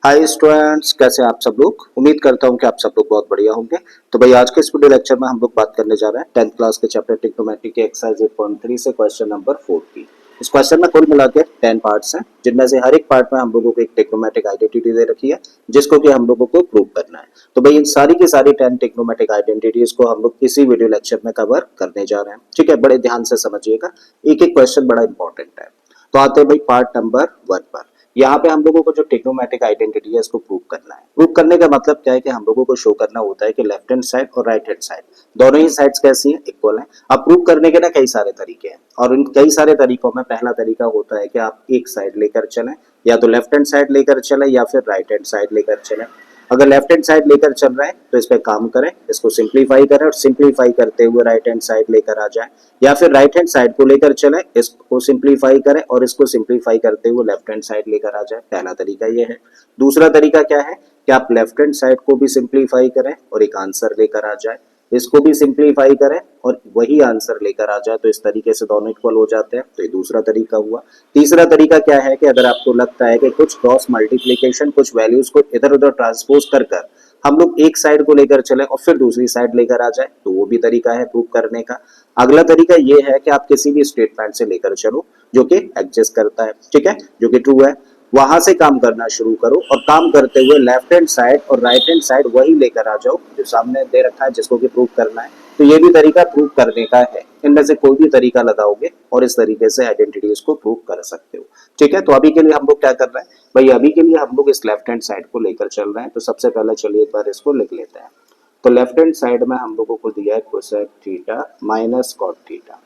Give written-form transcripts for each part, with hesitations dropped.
Hi students, कैसे हैं आप सब लोग। उम्मीद करता हूं कि आप सब लोग बहुत बढ़िया होंगे। तो भाई आज के इस वीडियो लेक्चर में हम लोग बात करने जा रहे हैं 10th क्लास के चैप्टर ट्रिग्नोमेट्री के एक्सरसाइज 8.3 से क्वेश्चन नंबर 4 की। इस क्वेश्चन में कुल मिला के 10 पार्ट्स हैं, जिनमें से हर एक पार्ट में हम लोगों को एक ट्रिग्नोमेट्रिक आइडेंटिटी दे रखी है, जिसको कि हम लोगों को प्रूव करना है। तो भाई इन सारी की सारी 10 ट्रिग्नोमेट्रिक आइडेंटिटीज को हम लोग इसी वीडियो लेक्चर में कवर करने जा रहे हैं। ठीक है, बड़े ध्यान से समझिएगा, एक एक क्वेश्चन बड़ा इंपॉर्टेंट है। तो आते हैं भाई पार्ट नंबर 1 पर। यहाँ पे हम लोगों को जो ट्रिग्नोमेट्रिक आइडेंटिटी है इसको प्रूव करना है। प्रूव करने का मतलब क्या है कि हम लोगों को शो करना होता है कि लेफ्ट हैंड साइड और राइट हैंड साइड दोनों ही साइड्स कैसी हैं, इक्वल हैं। अब प्रूव करने के ना कई सारे तरीके हैं, और इन कई सारे तरीकों में पहला तरीका होता है कि आप एक साइड लेकर चलें, या तो लेफ्ट हैंड साइड लेकर चलें या फिर राइट हैंड साइड लेकर चलें। अगर लेफ्ट हैंड साइड लेकर चल रहे हैं तो इस पे काम करें, इसको सिंप्लीफाई करें, और सिंप्लीफाई करते हुए राइट हैंड साइड लेकर आ जाए, या फिर राइट हैंड साइड को लेकर चलें, इसको सिंप्लीफाई करें और इसको सिंप्लीफाई करते हुए लेफ्ट हैंड साइड लेकर आ जाए। पहला तरीका ये है। दूसरा तरीका क्या है कि आप लेफ्ट हैंड साइड को भी सिंप्लीफाई करें और एक आंसर लेकर आ जाए, इसको भी सिंप्लीफाई करें और वही आंसर लेकर आ जाए। तो इस तरीके से दोनों इक्वल हो जाते हैं। तो ये दूसरा तरीका हुआ। तीसरा तरीका क्या है कि अगर आपको लगता है कि कुछ क्रॉस मल्टीप्लीकेशन, कुछ वैल्यूज को इधर उधर ट्रांसपोज कर कर हम लोग एक साइड को लेकर चले और फिर दूसरी साइड लेकर आ जाए, तो वो भी तरीका है प्रूव करने का। अगला तरीका ये है कि आप किसी भी स्टेटमेंट से लेकर चलो जो कि एग्जिस्ट करता है, ठीक है, जो कि ट्रू है, वहां से काम करना शुरू करो, और काम करते हुए लेफ्ट हैंड साइड और राइट हैंड साइड वही लेकर आ जाओ जो सामने दे रखा है, जिसको कि प्रूव करना है। तो ये भी तरीका प्रूव करने का है। इनमें से कोई भी तरीका लगाओगे और इस तरीके से आइडेंटिटीज को प्रूव कर सकते हो। ठीक है, तो अभी के लिए हम लोग क्या कर रहे हैं भाई, अभी के लिए हम लोग इस लेफ्ट हैंड साइड को लेकर चल रहे हैं। तो सबसे पहले चलिए एक बार इसको लिख लेते हैं। तो लेफ्ट हैंड साइड में हम लोगों को दिया है cosec theta minus cot theta,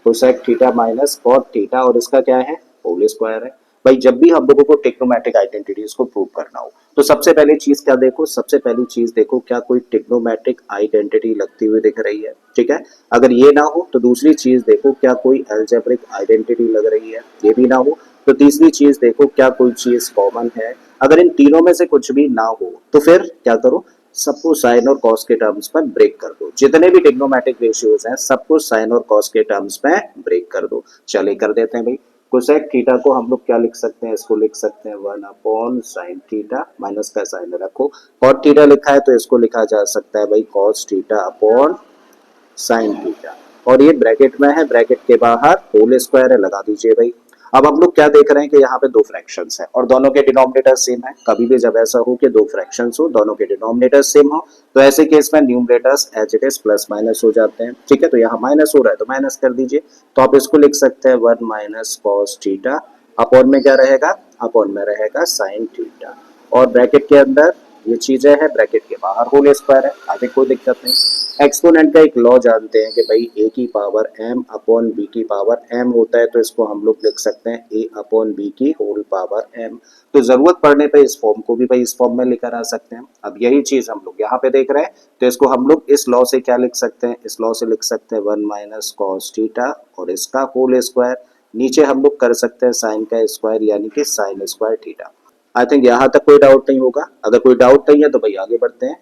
cosec theta minus cot theta, और इसका क्या है, होल स्क्वायर है। भाई जब भी हम लोगों को ट्रिग्नोमेट्रिक आइडेंटिटीज को प्रूव करना हो तो सबसे पहले चीज क्या देखो, सबसे पहली चीज देखो क्या कोई ट्रिग्नोमेट्रिक आइडेंटिटी लगती हुई दिख रही है। ठीक है, अगर ये ना हो तो दूसरी चीज देखो क्या कोई अलजेब्रिक आइडेंटिटी लग रही है। ये भी ना हो तो तीसरी चीज देखो क्या कोई चीज कॉमन है। अगर इन तीनों में से कुछ भी ना हो तो फिर क्या करो, सबको साइन और कॉस के टर्म्स में ब्रेक कर दो। जितने भी ट्रिग्नोमेट्रिक रेशियोज हैं सबको साइन और कॉस के टर्म्स में ब्रेक कर दो। चलिए कर देते हैं भाई। कोसेक थीटा को हम लोग क्या लिख सकते हैं, इसको लिख सकते हैं 1 अपॉन साइन थीटा, माइनस का साइन रखो। कॉट थीटा लिखा है तो इसको लिखा जा सकता है भाई cos theta upon sine theta, और ये ब्रैकेट में है, ब्रैकेट के बाहर होल स्क्वायर है, लगा दीजिए भाई। अब हम लोग क्या देख रहे हैं कि यहाँ पे दो फ्रैक्शंस हैं और दोनों के डिनोमिनेटर सेम है। कभी भी जब ऐसा हो कि दो फ्रैक्शंस हो, दोनों के डिनोमिनेटर सेम हो, तो ऐसे केस में numerators as it is plus minus हो जाते हैं। ठीक है, तो यहाँ माइनस हो रहा है तो माइनस कर दीजिए। तो आप इसको लिख सकते हैं 1 माइनस कॉस थीटा, अपॉन में क्या रहेगा, अपॉन में रहेगा साइन थीटा, और ब्रैकेट के अंदर ये चीजें हैं, ब्रैकेट के बाहर होल स्क्वायर है, आगे कोई दिक्कत नहीं। एक्सपोनेंट का एक लॉ जानते हैं कि भाई a की पावर m अपॉन b की पावर m होता है, तो इसको हम लोग लिख सकते हैं a अपॉन b की होल पावर m। तो जरूरत पड़ने पे इस फॉर्म को भी भाई इस फॉर्म में लेकर आ सकते हैं। अब यही चीज हम लोग यहाँ पे देख रहे हैं, तो इसको हम लोग इस लॉ से क्या लिख सकते हैं, इस लॉ से लिख सकते हैं 1 माइनस कॉस थीटा और इसका होल स्क्वायर, नीचे हम लोग कर सकते हैं साइन का स्क्वायर यानी कि sign square theta. I think यहाँ तक कोई डाउट नहीं होगा। अगर कोई डाउट नहीं है तो भाई आगे बढ़ते हैं।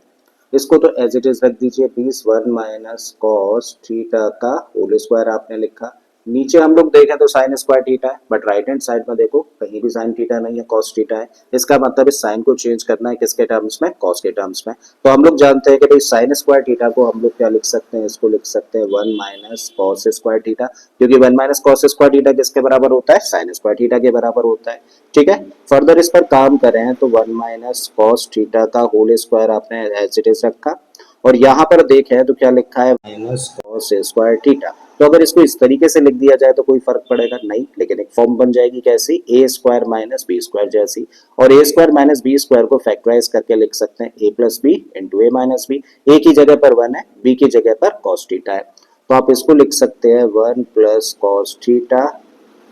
इसको तो एज इट इज रख दीजिए, 1 माइनस कॉस थीटा का होल स्क्वायर आपने लिखा। नीचे हम लोग देखें तो साइन स्क्वायर थीटा है, बट राइट हैंड साइड में देखो कहीं भी साइन थीटा नहीं है, कॉस थीटा है। इसका मतलब इस साइन को चेंज करना है किसके टर्म्स में, कॉस के टर्म्स में। तो हम लोग जानते हैं कि भाई साइन स्क्वायर थीटा को हम लोग क्या लिख सकते हैं, इसको लिख सकते हैं 1 माइनस कॉस स्क्वायर थीटा, क्योंकि 1 माइनस कॉस स्क्वायर थीटा किसके बराबर होता है, साइन स्क्वायर थीटा के बराबर होता है। ठीक है, फर्दर इस पर काम करें तो 1 माइनस कॉस थीटा का होल स्क्वायर आपने एज इट इज रखा, और यहाँ पर देखें तो क्या लिखा है, माइनस कॉस स्क्वायर थीटा। तो अगर इसको इस तरीके से लिख दिया जाए तो कोई फर्क पड़ेगा नहीं, लेकिन एक फॉर्म बन जाएगी कैसी, ए स्क्वायर माइनस बी स्क्वायर जैसी। और ए स्क्वायर माइनस बी स्क्वायर को फैक्टराइज करके लिख सकते हैं A plus B into A minus B. A की जगह पर 1 है, बी की जगह पर कॉस थीटा है, तो आप इसको लिख सकते हैं 1 प्लस कॉस थीटा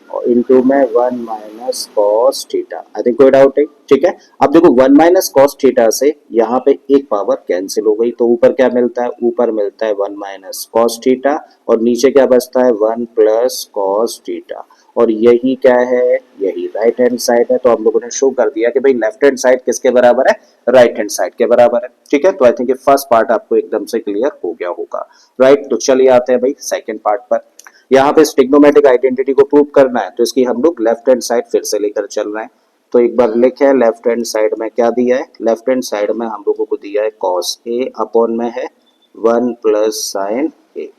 इंटू में 1 minus cos theta. I think कोई डाउट है। ठीक है, अब देखो 1 माइनस कॉस थीटा से यहाँ पे एक पावर कैंसिल हो गई, तो ऊपर क्या मिलता है, ऊपर मिलता है 1 माइनस कॉस थीटा, और नीचे क्या बचता है 1 प्लस कॉस थीटा, और यही क्या है, यही राइट हैंड साइड है। तो हम लोगों ने शो कर दिया कि भाई लेफ्ट हैंड साइड किसके बराबर है, राइट हैंड साइड के बराबर है। ठीक है, तो आई थिंक ये फर्स्ट पार्ट आपको एकदम से क्लियर हो गया होगा। राइट, तो चलिए आते हैं भाई सेकेंड पार्ट पर। यहाँ पे ट्रिग्नोमेट्रिक आइडेंटिटी को प्रूव करना है, तो इसकी हम लोग लेफ्ट हैंड साइड फिर से लेकर चल रहे हैं। तो एक बार लिखे लेफ्ट हैंड साइड में क्या दिया है, लेफ्ट हैंड साइड में हम लोगों को दिया है कॉस ए अपॉन में है 1 प्लस साइन ए,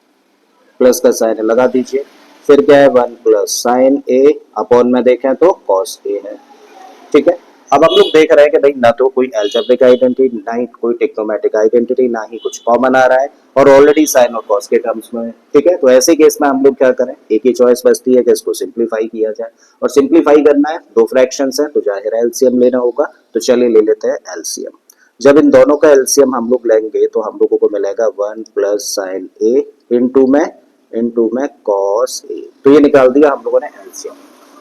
प्लस का साइन लगा दीजिए, फिर क्या है 1 प्लस साइन ए अपॉन में देखें तो कॉस ए है। ठीक है, अब हम लोग देख रहे हैं कि भाई ना तो कोई एल्जेब्रिक आइडेंटिटी, ना ही कोई ट्रिग्नोमेट्रिक आइडेंटिटी, ना ही कुछ कॉमन आ रहा है और ऑलरेडी साइन और कॉस के टर्म्स में है। ठीक है, तो ऐसे केस में हम लोग क्या करें, एक ही चॉइस बचती है कि इसको सिंप्लीफाई किया जाए, और सिंप्लीफाई करना है, दो फ्रैक्शंस है तो जाहिर है एलसीएम लेना होगा, तो चलिए ले लेते हैं एलसीएम। जब इन दोनों का एलसीएम हम लोग लेंगे तो हम लोगों को मिलेगा 1 प्लस साइन ए इंटू में कॉस ए, तो ये निकाल दिया हम लोगों ने एलसीएम।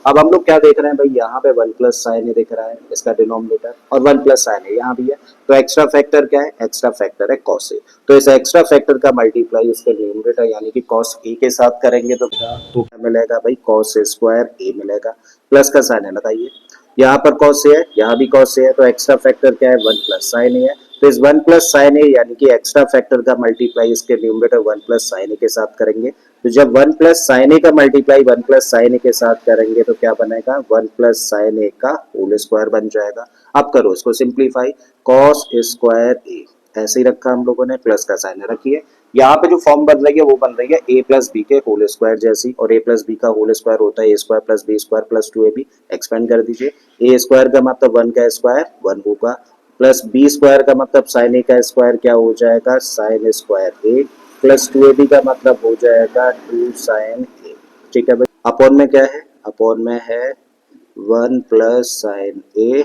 अब हम लोग क्या देख रहे हैं भाई, यहाँ पे 1 प्लस साइन ए दिख रहा है इसका डिनोमिनेटर, और 1 प्लस साइन ए यहाँ भी है, तो एक्स्ट्रा फैक्टर क्या है, एक्स्ट्रा फैक्टर है कॉस ए, तो इस एक्स्ट्रा फैक्टर का मल्टीप्लाई इसके न्यूमरेटर यानी कि कॉस ए के साथ करेंगे तो क्या मिलेगा भाई, कॉस स्क्वायर ए मिलेगा, प्लस का साइन है लगाइए, यहाँ पर कॉस ए है, यहाँ भी कॉस ए है, तो एक्स्ट्रा फैक्टर क्या है 1 प्लस साइन ए है, तो इस 1 प्लस साइन ए यानी कि एक्स्ट्रा फैक्टर का मल्टीप्लाई इसके न्यूमरेटर 1 प्लस साइन ए के साथ करेंगे, तो जब 1 प्लस साइन ए का मल्टीप्लाई 1 प्लस साइन ए के साथ करेंगे तो क्या बनेगा, 1 प्लस साइन ए का होल स्क्वायर बन जाएगा। अब करो इसको सिंप्लीफाई, कॉस स्क्वायर ए ऐसे ही रखा हम लोगों ने, प्लस का साइन रखिए, यहाँ पे जो फॉर्म बन रही है वो बन रही है ए प्लस बी के होल स्क्वायर जैसी, और ए प्लस बी का होल स्क्वायर होता है A square plus B square plus 2ab, expand कर दीजिए, ए स्क्वायर का मतलब 1 का स्क्वायर 1 होगा, प्लस बी स्क्वायर का मतलब साइन ए का स्क्वायर क्या हो जाएगा, साइन स्क्वायर ए, प्लस 2ab का मतलब हो जाएगा 2 साइन ए। ठीक है भाई, अपॉन में क्या है, अपॉन में है 1 प्लस साइन ए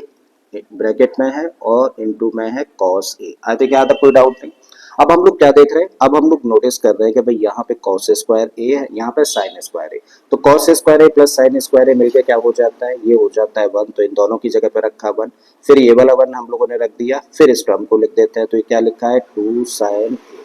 ब्रैकेट में है और इनटू में है कॉस ए। आई थिंक यहाँ तक कोई डाउट नहीं। अब हम लोग क्या देख रहे हैं, अब हम लोग नोटिस कर रहे हैं कि भाई यहाँ पे कॉस स्क्वायर ए है, यहाँ पे साइन स्क्वायर ए, तो कॉस स्क्वायर ए प्लस साइन स्क्वायर ए मिलकर क्या हो जाता है, ये हो जाता है 1, तो इन दोनों की जगह पे रखा 1, फिर ये वाला 1 हम लोगों ने रख दिया, फिर इस टर्म को लिख देते हैं, तो ये क्या लिखा है 2 साइन ए,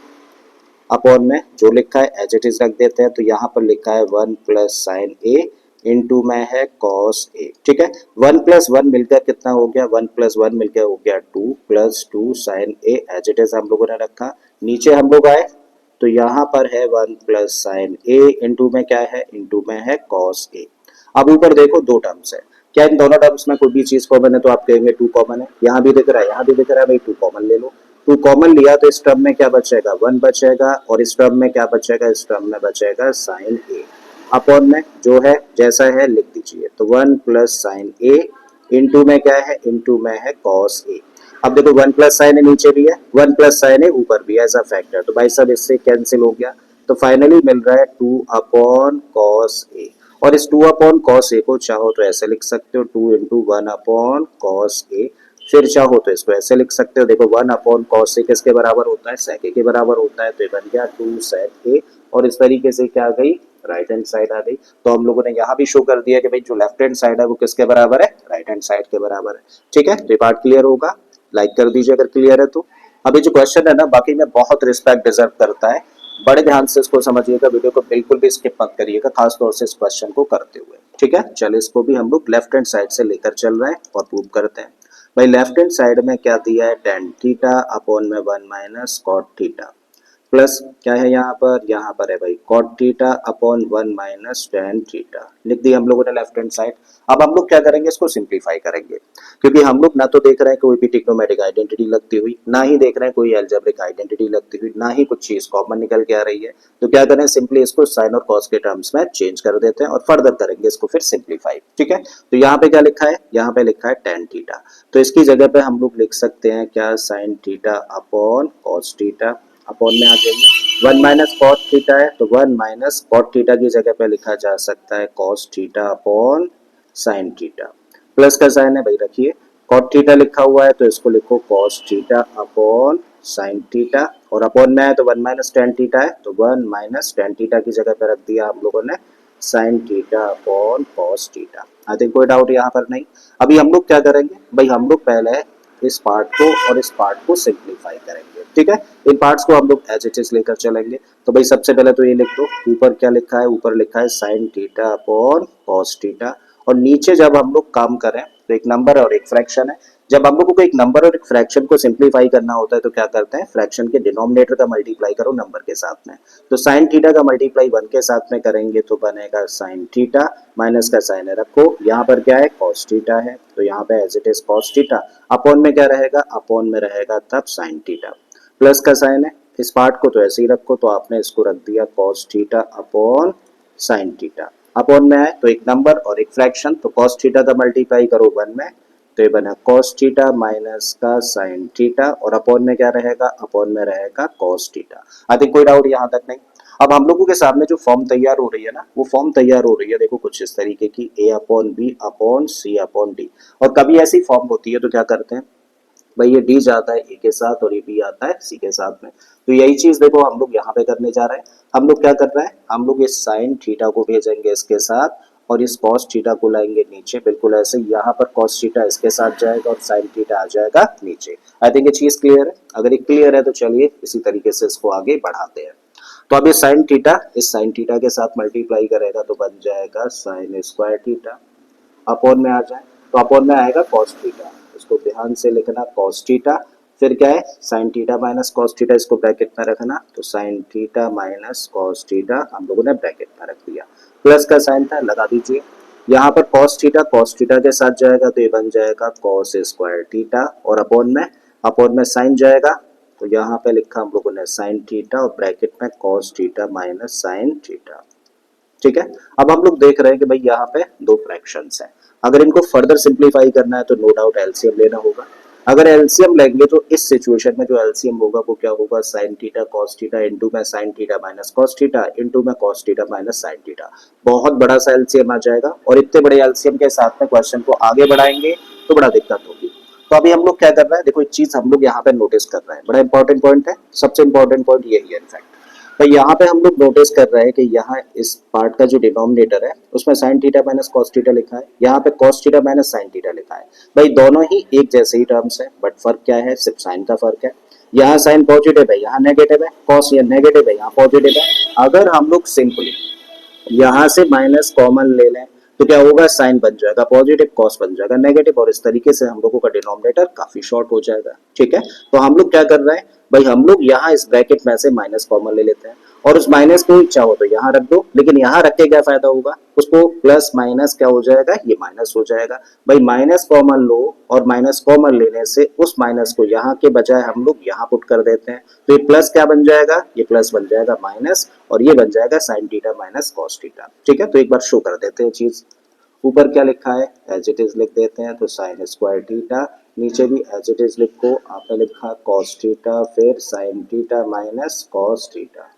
अपॉन में जो लिखा है एज इट इज रख देते हैं, तो यहाँ पर लिखा है 1 प्लस साइन ए इंटू में है कॉस ए। ठीक है, 1 प्लस 1 मिलकर कितना हो गया, 1 प्लस 1 मिलकर हो गया 2 plus 2 sine A as it is हम लोगों ने रखा, नीचे हम लोग आए तो यहाँ पर है 1 प्लस साइन ए इंटू में क्या है, इंटू में है कॉस ए। अब ऊपर देखो दो टर्म्स है, क्या इन दोनों टर्म्स में कोई भी चीज कॉमन है, तो आप कहेंगे 2 कॉमन है, यहाँ भी दिख रहा है यहाँ भी दिख रहा है, भाई 2 कॉमन ले लो, 2 कॉमन लिया तो इस टर्म में क्या बचेगा 1 बचेगा, और इस टर्म में क्या बचेगा, इस टर्म में बचेगा साइन ए, अपॉन में जो है जैसा है लिख दीजिए, तो 1 प्लस साइन ए इंटू में क्या है, इंटू में है कॉस ए। अब देखो 1 प्लस साइन ए नीचे भी है, 1 प्लस साइन ए ऊपर भी है एज अ फैक्टर, तो भाई सब इससे कैंसिल हो गया, तो फाइनली मिल रहा है 2 अपॉन कॉस ए, और इस 2 अपॉन कॉस ए को चाहो तो ऐसे लिख सकते हो 2 इंटू 1 अपॉन कॉस ए, फिर चाहो तो इसको ऐसे लिख सकते हो, देखो 1 अपॉन कॉस ए किसके बराबर होता है, सेक ए के बराबर होता है, तो ये बन गया 2 सेक ए, और इस तरीके से क्या आ गई, राइट हैंड साइड आ गई। तो हम लोगों ने यहाँ भी शो कर दिया कि भाई जो लेफ्ट हैंड साइड है वो किसके बराबर है, राइट हैंड साइड के बराबर है। ठीक है, तो ये पार्ट क्लियर होगा, लाइक कर दीजिए अगर क्लियर है तो। अभी जो क्वेश्चन है ना बाकी में बहुत रिस्पेक्ट डिजर्व करता है, बड़े ध्यान से इसको समझिएगा, वीडियो को बिल्कुल भी स्किप मत करिएगा, खासतौर से इस क्वेश्चन को करते हुए। ठीक है, चलिए इसको भी हम लोग लेफ्ट हैंड साइड से लेकर चल रहे हैं और प्रूव करते हैं। भाई लेफ्ट हैंड साइड में क्या दिया है, tan थीटा अपॉन में 1 माइनस कॉट थीटा, प्लस क्या है यहाँ पर है भाई cot theta upon 1 minus tan theta, लिख दिया हम लोगों ने लेफ्ट हैंड साइड। अब हम लोग क्या करेंगे, इसको सिंप्लीफाई करेंगे, क्योंकि हम लोग ना तो देख रहे हैं कोई भी ट्रिग्नोमेट्रिक आइडेंटिटी लगती हुई, ना ही देख रहे हैं कोई अलजेब्रिक आइडेंटिटी लगती हुई, ना ही कुछ चीज कॉमन निकल के आ रही है, तो क्या करें, सिंपली इसको साइन और कॉस के टर्म्स में चेंज कर देते हैं और फर्दर करेंगे इसको फिर सिंप्लीफाई। ठीक है, तो यहाँ पे क्या लिखा है, यहाँ पे लिखा है tan थीटा, तो इसकी जगह पे हम लोग लिख सकते हैं क्या, sign theta upon cos theta, upon में आ जाएंगे 1 माइनस कॉट थीटा है, तो 1 माइनस कॉट थीटा की जगह पे लिखा जा सकता है cos theta upon sine theta, plus का साइन है भाई रखिए, कॉट थीटा लिखा हुआ है तो इसको लिखो cos theta upon sine theta, और अपॉन में है तो 1 माइनस tan थीटा है, तो 1 माइनस tan थीटा की जगह पे रख दिया हम लोगों ने sign theta upon cos theta. I think कोई डाउट यहाँ पर नहीं। अभी हम लोग क्या करेंगे भाई, हम लोग पहले इस पार्ट को और इस पार्ट को सिंप्लीफाई करेंगे। ठीक है, इन पार्ट्स को हम लोग एज इट इज लेकर चलेंगे। तो भाई सबसे पहले तो ये लिख दो, ऊपर क्या लिखा है, ऊपर लिखा है sine theta upon cos theta, और नीचे जब हम लोग काम करें तो एक नंबर और एक फ्रैक्शन है, जब हम लोगों को एक नंबर और एक फ्रैक्शन को सिंप्लीफाई करना होता है तो क्या करते हैं, फ्रैक्शन के डिनोमिनेटर का मल्टीप्लाई करो नंबर के साथ में। तो साइन थीटा का मल्टीप्लाई 1 के साथ में करेंगे तो बनेगा साइन थीटा, माइनस का साइन है रखो, यहाँ पर क्या है कॉस थीटा है, तो यहाँ पे as it is cos theta, upon में क्या रहेगा, अपॉन में रहेगा तब साइन थीटा, प्लस का साइन है, इस पार्ट को तो ऐसे ही रखो, तो आपने इसको रख दिया cos theta upon sine theta, upon में आए तो एक नंबर और एक फ्रैक्शन, तो कॉस थीटा का मल्टीप्लाई करो 1 में, तो ये बना कॉस थीटा माइनस का साइन थीटा, और अपॉन में क्या रहेगा, अपॉन में रहेगा कॉस थीटा। आई थिंक कोई डाउट यहाँ तक नहीं। अब हम लोगों के सामने जो फॉर्म तैयार हो रही है ना, वो फॉर्म तैयार हो रही है देखो कुछ इस तरीके की, ए अपॉन बी अपॉन सी अपॉन डी, और कभी ऐसी फॉर्म होती है तो क्या करते हैं भाई, ये डी जाता है ए के साथ और ये बी आता है सी के साथ में, तो यही चीज देखो हम लोग यहाँ पे करने जा रहे हैं। हम लोग क्या कर रहे हैं, हम लोग इस साइन थीटा को भेजेंगे इसके साथ और इस कॉस थीटा को लाएंगे नीचे, बिल्कुल ऐसे, यहाँ पर कॉस थीटा इसके साथ जाएगा और साइन थीटा आ जाएगा नीचे। आई थिंक ये चीज क्लियर है, अगर ये क्लियर है तो चलिए इसी तरीके से इसको आगे बढ़ाते हैं। तो अब ये साइन थीटा इस साइन थीटा के साथ मल्टीप्लाई करेगा तो बन जाएगा साइन स्क्वायर थीटा, अपॉन में आ जाए तो अपॉन में आएगा कॉस थीटा, इसको ध्यान से लिखना कॉस थीटा, फिर क्या है sine theta minus cos theta, इसको ब्रैकेट में रखना, तो sign theta minus cos theta हम लोगों ने ब्रैकेट में रख दिया, प्लस का साइन था लगा दीजिए, यहाँ पर कॉस थीटा के साथ जाएगा तो ये बन जाएगा कॉस स्क्वायर थीटा, और अपॉन में साइन जाएगा, तो यहाँ पे लिखा हम लोगों ने साइन थीटा और ब्रैकेट में cos theta minus sine theta. ठीक है, अब हम लोग देख रहे हैं कि भाई यहाँ पे दो फ्रैक्शंस हैं, अगर इनको फर्दर सिंप्लीफाई करना है तो नो डाउट एलसीएम लेना होगा। अगर एलसीएम लेंगे तो इस सिचुएशन में जो एलसीएम होगा वो क्या होगा, sine theta cos theta into में sine theta minus cos theta into में cos theta minus sine theta, बहुत बड़ा सा एलसीएम आ जाएगा, और इतने बड़े एलसीएम के साथ में क्वेश्चन को आगे बढ़ाएंगे तो बड़ा दिक्कत होगी। तो अभी हम लोग क्या कर रहे हैं, देखो एक चीज हम लोग यहाँ पे नोटिस कर रहे हैं, बड़ा इंपॉर्टेंट पॉइंट है, सबसे इंपॉर्टेंट पॉइंट यही है इनफैक्ट। तो यहाँ पे हम लोग नोटिस कर रहे हैं कि यहाँ इस पार्ट का जो डिनोमिनेटर है उसमें sign theta minus cos theta लिखा है, यहाँ पे cos theta minus sine theta लिखा है। भाई दोनों ही एक जैसे ही टर्म्स है, बट फर्क क्या है, सिर्फ साइन का फर्क है, यहाँ साइन पॉजिटिव है यहाँ नेगेटिव है, कॉस ये नेगेटिव है यहाँ पॉजिटिव है। अगर हम लोग सिंपली यहाँ से माइनस कॉमन ले लें तो क्या होगा, साइन बन जाएगा पॉजिटिव, कॉस बन जाएगा नेगेटिव, और इस तरीके से हम लोगों का डिनोमिनेटर काफी शॉर्ट हो जाएगा। ठीक है, तो हम लोग क्या कर रहे हैं भाई, हम लोग यहाँ इस ब्रैकेट में से माइनस कॉमन ले लेते हैं, और उस माइनस को इच्छा हो तो यहाँ रख दो, लेकिन यहाँ रख के क्या फायदा होगा, उसको प्लस माइनस क्या हो जाएगा, ये माइनस हो जाएगा। भाई माइनस कॉमन लो, और माइनस कॉमन लेने से उस माइनस को यहाँ के बजाय हम लोग यहाँ पुट कर देते हैं, तो ये प्लस क्या बन जाएगा, ये प्लस बन जाएगा माइनस, और ये बन जाएगा sign theta minus cos theta. ठीक है, तो एक बार शो कर देते हैं चीज, ऊपर क्या लिखा है एज इट इज लिख देते हैं, तो साइन स्क्वायर थीटा, नीचे भी एज इट इज लिखो, आपने लिखा कॉस थीटा, फिर sign theta minus cos theta,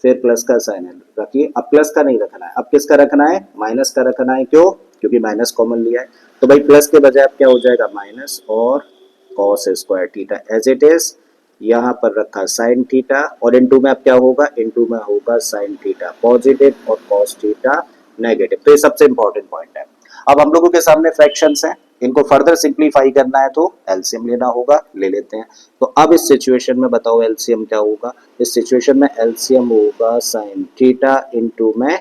फिर प्लस का साइन रखिए, अब प्लस का नहीं रखना है, अब किसका रखना है, माइनस का रखना है, क्यों, क्योंकि माइनस कॉमन लिया है, तो भाई प्लस के बजाय अब क्या हो जाएगा माइनस, और cos square theta as it is, यहाँ पर रखा साइन थीटा, और इनटू में अब क्या होगा, इनटू में होगा साइन थीटा पॉजिटिव और कॉस थीटा नेगेटिव। तो ये सबसे इंपॉर्टेंट पॉइंट है। अब हम लोगों के सामने फ्रैक्शंस हैं, इनको फर्दर सिंप्लीफाई करना है तो एलसीएम लेना होगा, ले लेते हैं। तो अब इस सिचुएशन में बताओ एलसीएम क्या होगा, इस सिचुएशन में एलसीएम होगा साइन थीटा इंटू में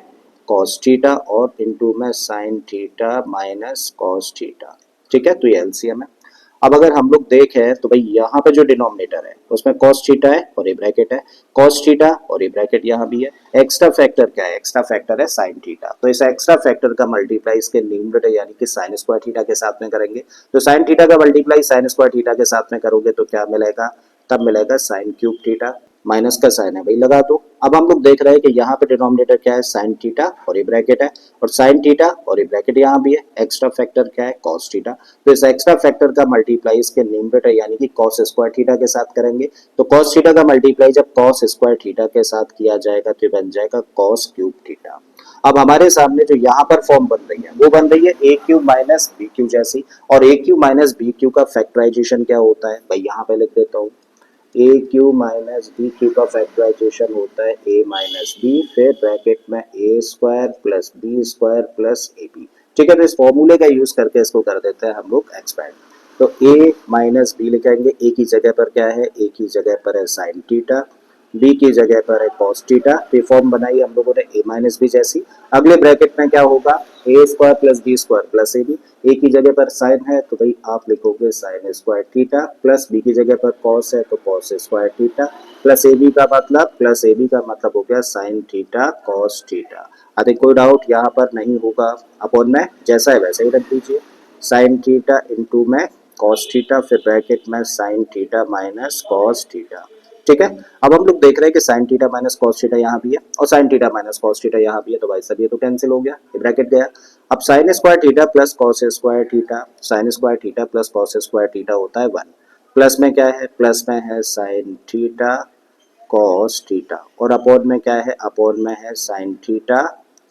कॉस थीटा और इंटू में sine theta minus cos theta. ठीक है, तो ये एलसीएम है। अब अगर हम लोग देखें तो भाई यहाँ पे जो डिनोमिनेटर है उसमें cos थीटा है और ये ब्रैकेट है, cos थीटा और ये ब्रैकेट यहाँ भी है, एक्स्ट्रा फैक्टर क्या है, एक्स्ट्रा फैक्टर है sin थीटा, तो इस एक्स्ट्रा फैक्टर का मल्टीप्लाई इसके न्यूमरेटर यानी कि sin स्क्वायर थीटा के साथ में करेंगे, तो sin थीटा का मल्टीप्लाई sin स्क्वायर थीटा के साथ में करोगे तो क्या मिलेगा, तब मिलेगा sin क्यूब थीटा, माइनस का साइन है भाई लगा दो। अब हम लोग देख रहे हैं कि यहाँ पे डिनोमिनेटर क्या है साइन थीटा और ये ब्रैकेट है, और साइन थीटा और ये ब्रैकेट यहाँ भी है, एक्स्ट्रा फैक्टर क्या है कॉस थीटा, तो इस एक्स्ट्रा फैक्टर का मल्टीप्लाई इसके न्यूमरेटर यानी कि कॉस स्क्वायर थीटा के साथ करेंगे, तो कॉस थीटा का मल्टीप्लाई जब कॉस स्क्वायर थीटा के साथ किया जाएगा तो बन जाएगा कॉस क्यूब थीटा। अब हमारे सामने जो यहाँ पर फॉर्म बन रही है वो बन रही है A cube minus B cube जैसी, और A cube minus B cube का फैक्टराइजेशन क्या होता है भाई, यहाँ पे लिख देता हूँ, A cube minus B cube का फैक्टराइजेशन होता है ए माइनस बी, फिर ब्रैकेट में A square plus B square plus A B. ठीक है, तो इस फॉर्मूले का यूज करके इसको कर देते हैं हम लोग एक्सपैंड, तो ए माइनस बी लिखेंगे, ए की जगह पर क्या है, ए की जगह पर है साइन थीटा, बी की जगह पर है कॉस थीटा, तो फॉर्म बनाई हम लोगों ने ए माइनस बी जैसी। अगले ब्रैकेट में क्या होगा, A square plus B square plus A B, A की जगह पर साइन है तो भाई आप लिखोगे sine square theta, plus B की जगह पर कॉस है तो cos square theta, plus A B का मतलब, प्लस ए बी का मतलब हो गया साइन थीटा कॉस थीटा। अधिक कोई डाउट यहाँ पर नहीं होगा, अपॉन में जैसा है वैसे ही रख दीजिए, साइन थीटा इंटू में कॉस थीटा, फिर ब्रैकेट में sine theta minus cos theta. ठीक है, अब हम लोग देख रहे हैं कि sign theta minus cos theta यहाँ भी है और sine theta minus cos theta यहाँ भी है, तो भाई सब ये तो कैंसिल हो गया, ये ब्रैकेट गया। अब sign square theta plus cos square theta, sign square theta plus cos square theta होता है 1, प्लस में क्या है, प्लस में है साइन थीटा कॉस थीटा, और अपॉन में क्या है, अपॉन में है साइन थीटा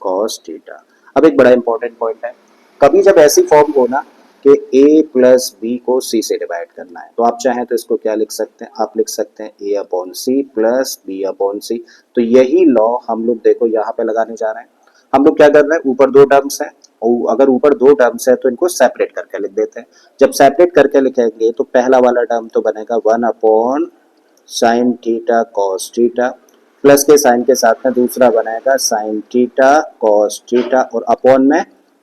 कॉस थीटा। अब एक बड़ा इंपॉर्टेंट पॉइंट है, कभी जब ऐसी फॉर्म हो ना कि a प्लस बी को c से डिवाइड करना है, तो आप चाहें तो इसको क्या लिख सकते हैं, आप लिख सकते हैं a upon C plus B upon C. तो यही लॉ हम लोग देखो यहाँ पे लगाने जा रहे हैं। हम लोग क्या कर रहे हैं, ऊपर दो टर्म्स हैं और अगर ऊपर दो टर्म्स है तो इनको सेपरेट करके लिख देते हैं। जब सेपरेट करके लिखेंगे तो पहला वाला टर्म तो बनेगा 1 upon sine theta cos theta, plus के साइन के साथ में दूसरा बनाएगा साइन थीटा कॉस थीटा, और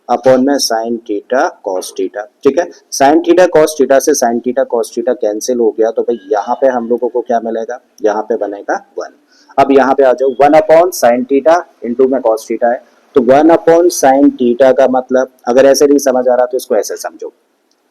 अपॉन में साइन थीटा कॉस थीटा। ठीक है, साइन थीटा कॉस थीटा से sign theta cos theta cancel हो गया, तो भाई यहाँ पे हम लोगों को क्या मिलेगा, यहाँ पे बनेगा 1। अब यहाँ पे आ जाओ, 1 अपॉन साइन थीटा इंटू में कॉस थीटा है, तो 1 अपॉन साइन थीटा का मतलब, अगर ऐसे नहीं समझ आ रहा तो इसको ऐसे समझो,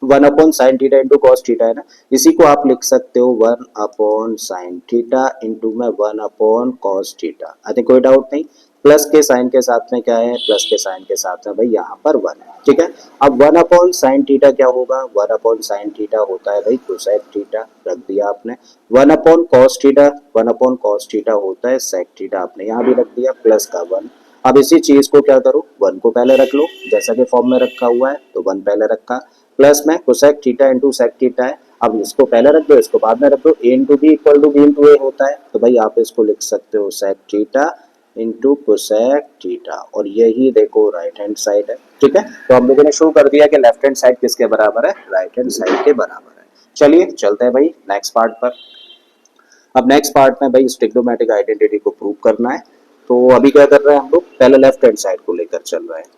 1 upon sine theta into cos theta है ना, इसी को आप लिख सकते हो 1 अपॉन साइन थीटा इंटू में 1 upon cos theta. I think कोई डाउट नहीं, प्लस के साइन के साथ में क्या है, प्लस के साइन के साथ में भाई यहाँ पर 1 है। ठीक है, अब 1 अपॉन साइन थीटा क्या होगा, 1 अपॉन साइन थीटा होता है भाई कोसेक थीटा, रख दिया आपने। 1 upon cos theta, 1 upon cos theta होता है सेक थीटा, आपने यहाँ भी रख दिया प्लस का 1। अब इसी चीज को क्या करो, 1 को पहले रख लो जैसा कि फॉर्म में रखा हुआ है, तो 1 पहले रखा, प्लस में cosec theta into sec theta है, अब इसको पहले रख दो इसको बाद में रख दो, A into B equal to B into A होता है, तो भाई आप इसको लिख सकते हो sec theta into cosec theta, और यही देखो राइट हैंड साइड है। ठीक है, तो हम लोगों ने शुरू कर दिया कि लेफ्ट हैंड साइड किसके बराबर है, राइट हैंड साइड के बराबर है। चलिए चलते हैं भाई नेक्स्ट पार्ट पर। अब नेक्स्ट पार्ट में भाई ट्रिग्नोमेट्रिक आइडेंटिटी को प्रूव करना है, तो अभी क्या कर रहे हैं हम लोग, पहले लेफ्ट हैंड साइड को लेकर चल रहे हैं।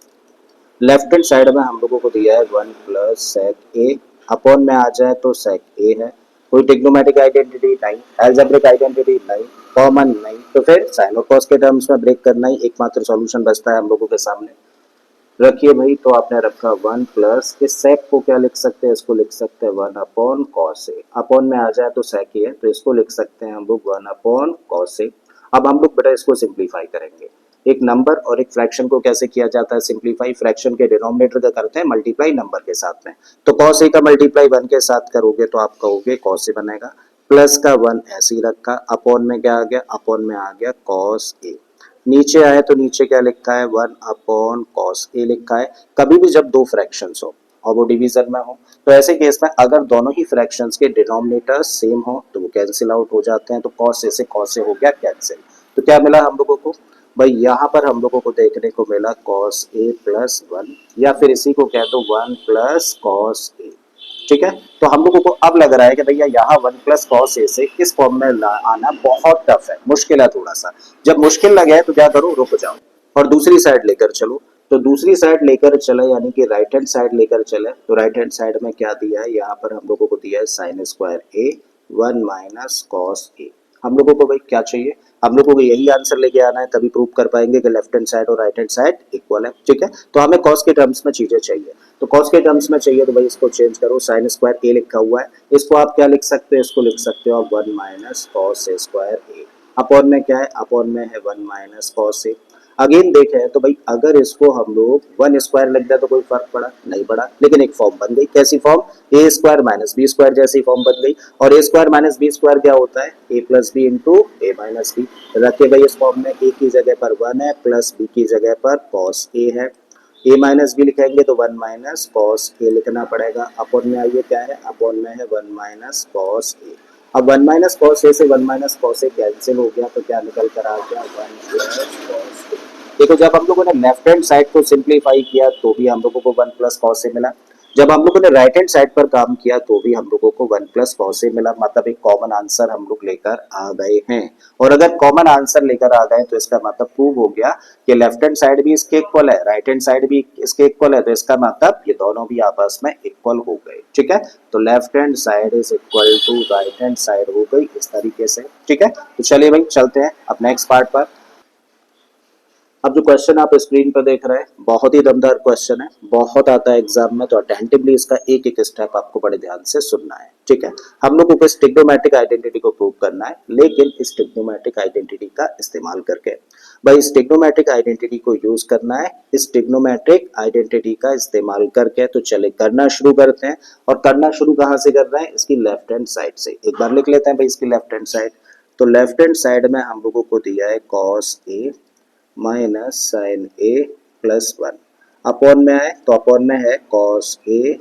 लेफ्ट हैंड साइड में हम लोगों को दिया है 1 प्लस सेक ए, अपॉन में आ जाए तो सेक ए है, कोई ट्रिग्नोमेट्रिक आइडेंटिटी नहीं, अलजेब्रिक आइडेंटिटी नहीं, कॉमन नहीं, तो फिर साइन और कॉस के टर्म्स में ब्रेक करना ही एकमात्र सॉल्यूशन बचता है हम लोगों के सामने। रखिए भाई, तो आपने रखा 1 प्लस, इस सेक को क्या लिख सकते हैं, इसको लिख सकते हैं 1 अपॉन कॉस ए, अपॉन में आ जाए तो सेक ही है तो इसको लिख सकते हैं हम लोग 1 अपॉन कॉस ए। अब हम लोग बेटा इसको सिंप्लीफाई करेंगे, एक नंबर और एक फ्रैक्शन को कैसे किया जाता है सिंप्लीफाई, फ्रैक्शन के डिनोमिनेटर का करते हैं मल्टीप्लाई नंबर के साथ में, तो कॉस ए का मल्टीप्लाई 1 के साथ करोगे तो आप कहोगे कॉस ए बनेगा, प्लस का 1 ऐसे ही रखा, अपॉन में क्या आ गया, अपॉन में आ गया कॉस ए, नीचे आए तो नीचे क्या लिखा है 1 अपॉन कॉस ए लिखा है। कभी भी जब दो फ्रैक्शंस हो और वो डिवीजन में हो, तो ऐसे केस में अगर दोनों ही फ्रैक्शंस के डिनोमिनेटर सेम हो तो वो कैंसिल आउट हो जाते हैं, तो कॉस ए से कॉस ए हो गया कैंसिल। तो क्या मिला हम लोगों को भाई, यहाँ पर हम लोगों को देखने को मिला कॉस ए प्लस 1, या फिर इसी को कह दो 1 प्लस कॉस ए। ठीक है, तो हम लोगों को अब लग रहा है कि भैया यहाँ 1 प्लस कॉस ए से इस फॉर्म में आना बहुत टफ है, मुश्किल है थोड़ा सा। जब मुश्किल लगे तो क्या करो, रुक जाओ और दूसरी साइड लेकर चलो। तो दूसरी साइड लेकर चले यानी कि राइट हैंड साइड लेकर चले, तो राइट हैंड साइड में क्या दिया है, यहाँ पर हम लोगों को दिया है साइन स्क्वायर ए 1 माइनस कॉस ए। हम लोगों को भाई क्या चाहिए, हम लोगों को यही आंसर लेके आना है, तभी प्रूव कर पाएंगे कि लेफ्ट हैंड साइड और राइट हैंड साइड इक्वल है। ठीक है, तो हमें कॉस के टर्म्स में चीजें चाहिए, तो कॉस के टर्म्स में चाहिए तो भाई इसको चेंज करो, साइन स्क्वायर ए लिखा हुआ है, इसको आप क्या लिख सकते हो, इसको लिख सकते हो आप 1 minus cos A square A, upon में क्या है, अपॉन में है 1 माइनस कॉस ए। अगेन देखें तो भाई अगर इसको हम लोग 1 स्क्वायर लिख दे तो कोई फर्क पड़ा नहीं पड़ा, लेकिन एक फॉर्म बन गई, कैसी फॉर्म, ए स्क्वायर माइनस बी स्क्वायर जैसी फॉर्म बन गई, और ए स्क्वायर माइनस बी स्क्वायर क्या होता है, A plus B into A minus B. रखे भाई इस फॉर्म में ए की जगह पर 1 है, प्लस बी की जगह पर कॉस ए है, ए माइनस बी लिखेंगे तो 1 माइनस कॉस ए लिखना पड़ेगा, अपॉन में आइए क्या है, अपॉन में है 1 माइनस कॉस ए। अब 1 माइनस कॉस ए से 1 माइनस कॉस ए कैंसिल हो गया, तो क्या निकल कर आ गया 1 प्लस कॉस ए। देखो जब हम लोगों ने लेफ्ट हैंड साइड को सिंप्लीफाई किया तो भी हम लोगों को 1 प्लस कॉस ए मिला, जब हम लोगों ने राइट हैंड साइड पर काम किया तो भी हम लोगों को 1 प्लस कॉस ए मिला, मतलब एक कॉमन आंसर हम लोग लेकर आ गए हैं। और अगर कॉमन आंसर लेकर आ गए तो इसका मतलब प्रूव हो गया कि लेफ्ट हैंड साइड भी इसके इक्वल है, राइट हैंड साइड भी इसके इक्वल है, तो इसका मतलब ये दोनों भी आपस में इक्वल हो गए। ठीक है, तो left hand side is equal to right hand side हो गई इस तरीके से। ठीक है, तो चलिए भाई चलते हैं अब नेक्स्ट पार्ट पर। अब जो क्वेश्चन आप स्क्रीन पर देख रहे हैं बहुत ही दमदार क्वेश्चन है, बहुत आता है एग्जाम में, तो अटेंटिवली इसका एक एक स्टेप आपको बड़े ध्यान से सुनना है। ठीक है, हम लोगों को ट्रिग्नोमेट्रिक आइडेंटिटी को प्रूव करना है, लेकिन इस ट्रिग्नोमेट्रिक आइडेंटिटी का इस्तेमाल करके। भाई इस ट्रिग्नोमेट्रिक आइडेंटिटी को यूज करना है, इस ट्रिग्नोमेट्रिक आइडेंटिटी का इस्तेमाल करके। तो चले करना शुरू करते हैं, और करना शुरू कहाँ से कर रहे हैं, इसकी लेफ्ट हैंड साइड से। एक बार लिख लेते हैं भाई इसकी लेफ्ट हैंड साइड। तो लेफ्ट हैंड साइड में हम लोगों को दिया है cos A minus sine A plus 1, upon में आए तो अपॉन में है कॉस ए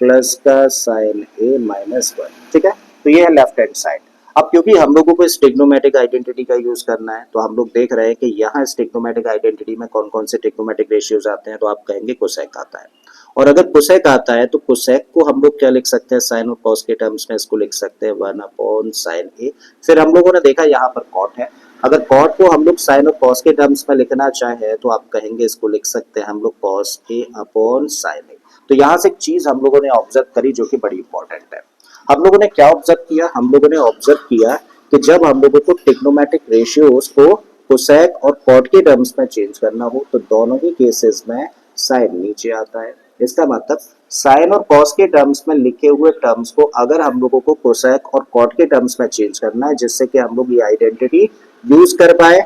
प्लस का साइन ए माइनस 1। ठीक है, तो ये है लेफ्ट हैंड साइड। अब क्योंकि हम लोगों को ट्रिग्नोमेट्रिक आइडेंटिटी का यूज करना है, तो हम लोग देख रहे हैं कि यहाँ ट्रिग्नोमेट्रिक आइडेंटिटी में कौन कौन से ट्रिग्नोमेट्रिक रेशियोज आते हैं, तो आप कहेंगे कोसेक आता है। और अगर कोसेक आता है तो कोसेक को हम लोग क्या लिख सकते हैं, साइन और कॉस के टर्म्स में इसको लिख सकते हैं 1 अपॉन साइन ए। फिर हम लोगों ने देखा यहाँ पर कॉट है, अगर कॉट को हम लोग साइन और कॉस के टर्म्स में लिखना चाहे तो आप कहेंगे इसको लिख सकते हैं हम लोग कॉस ए अपॉन साइन ए। तो यहाँ से एक चीज हम लोगों ने ऑब्जर्व करी जो कि बड़ी इंपॉर्टेंट है। हम लोगों ने क्या ऑब्जर्व किया, हम लोगों ने ऑब्जर्व किया कि जब हम लोगों को ट्रिग्नोमेट्रिक रेशियोज को कोसेक और कॉट के टर्म्स में चेंज करना हो तो दोनों ही केसेस में साइन नीचे आता है। इसका मतलब साइन और कॉस के टर्म्स में लिखे हुए टर्म्स को अगर हम लोगों को कोसेक और कॉट के टर्म्स में चेंज करना है जिससे कि हम लोग ये आइडेंटिटी यूज कर पाए,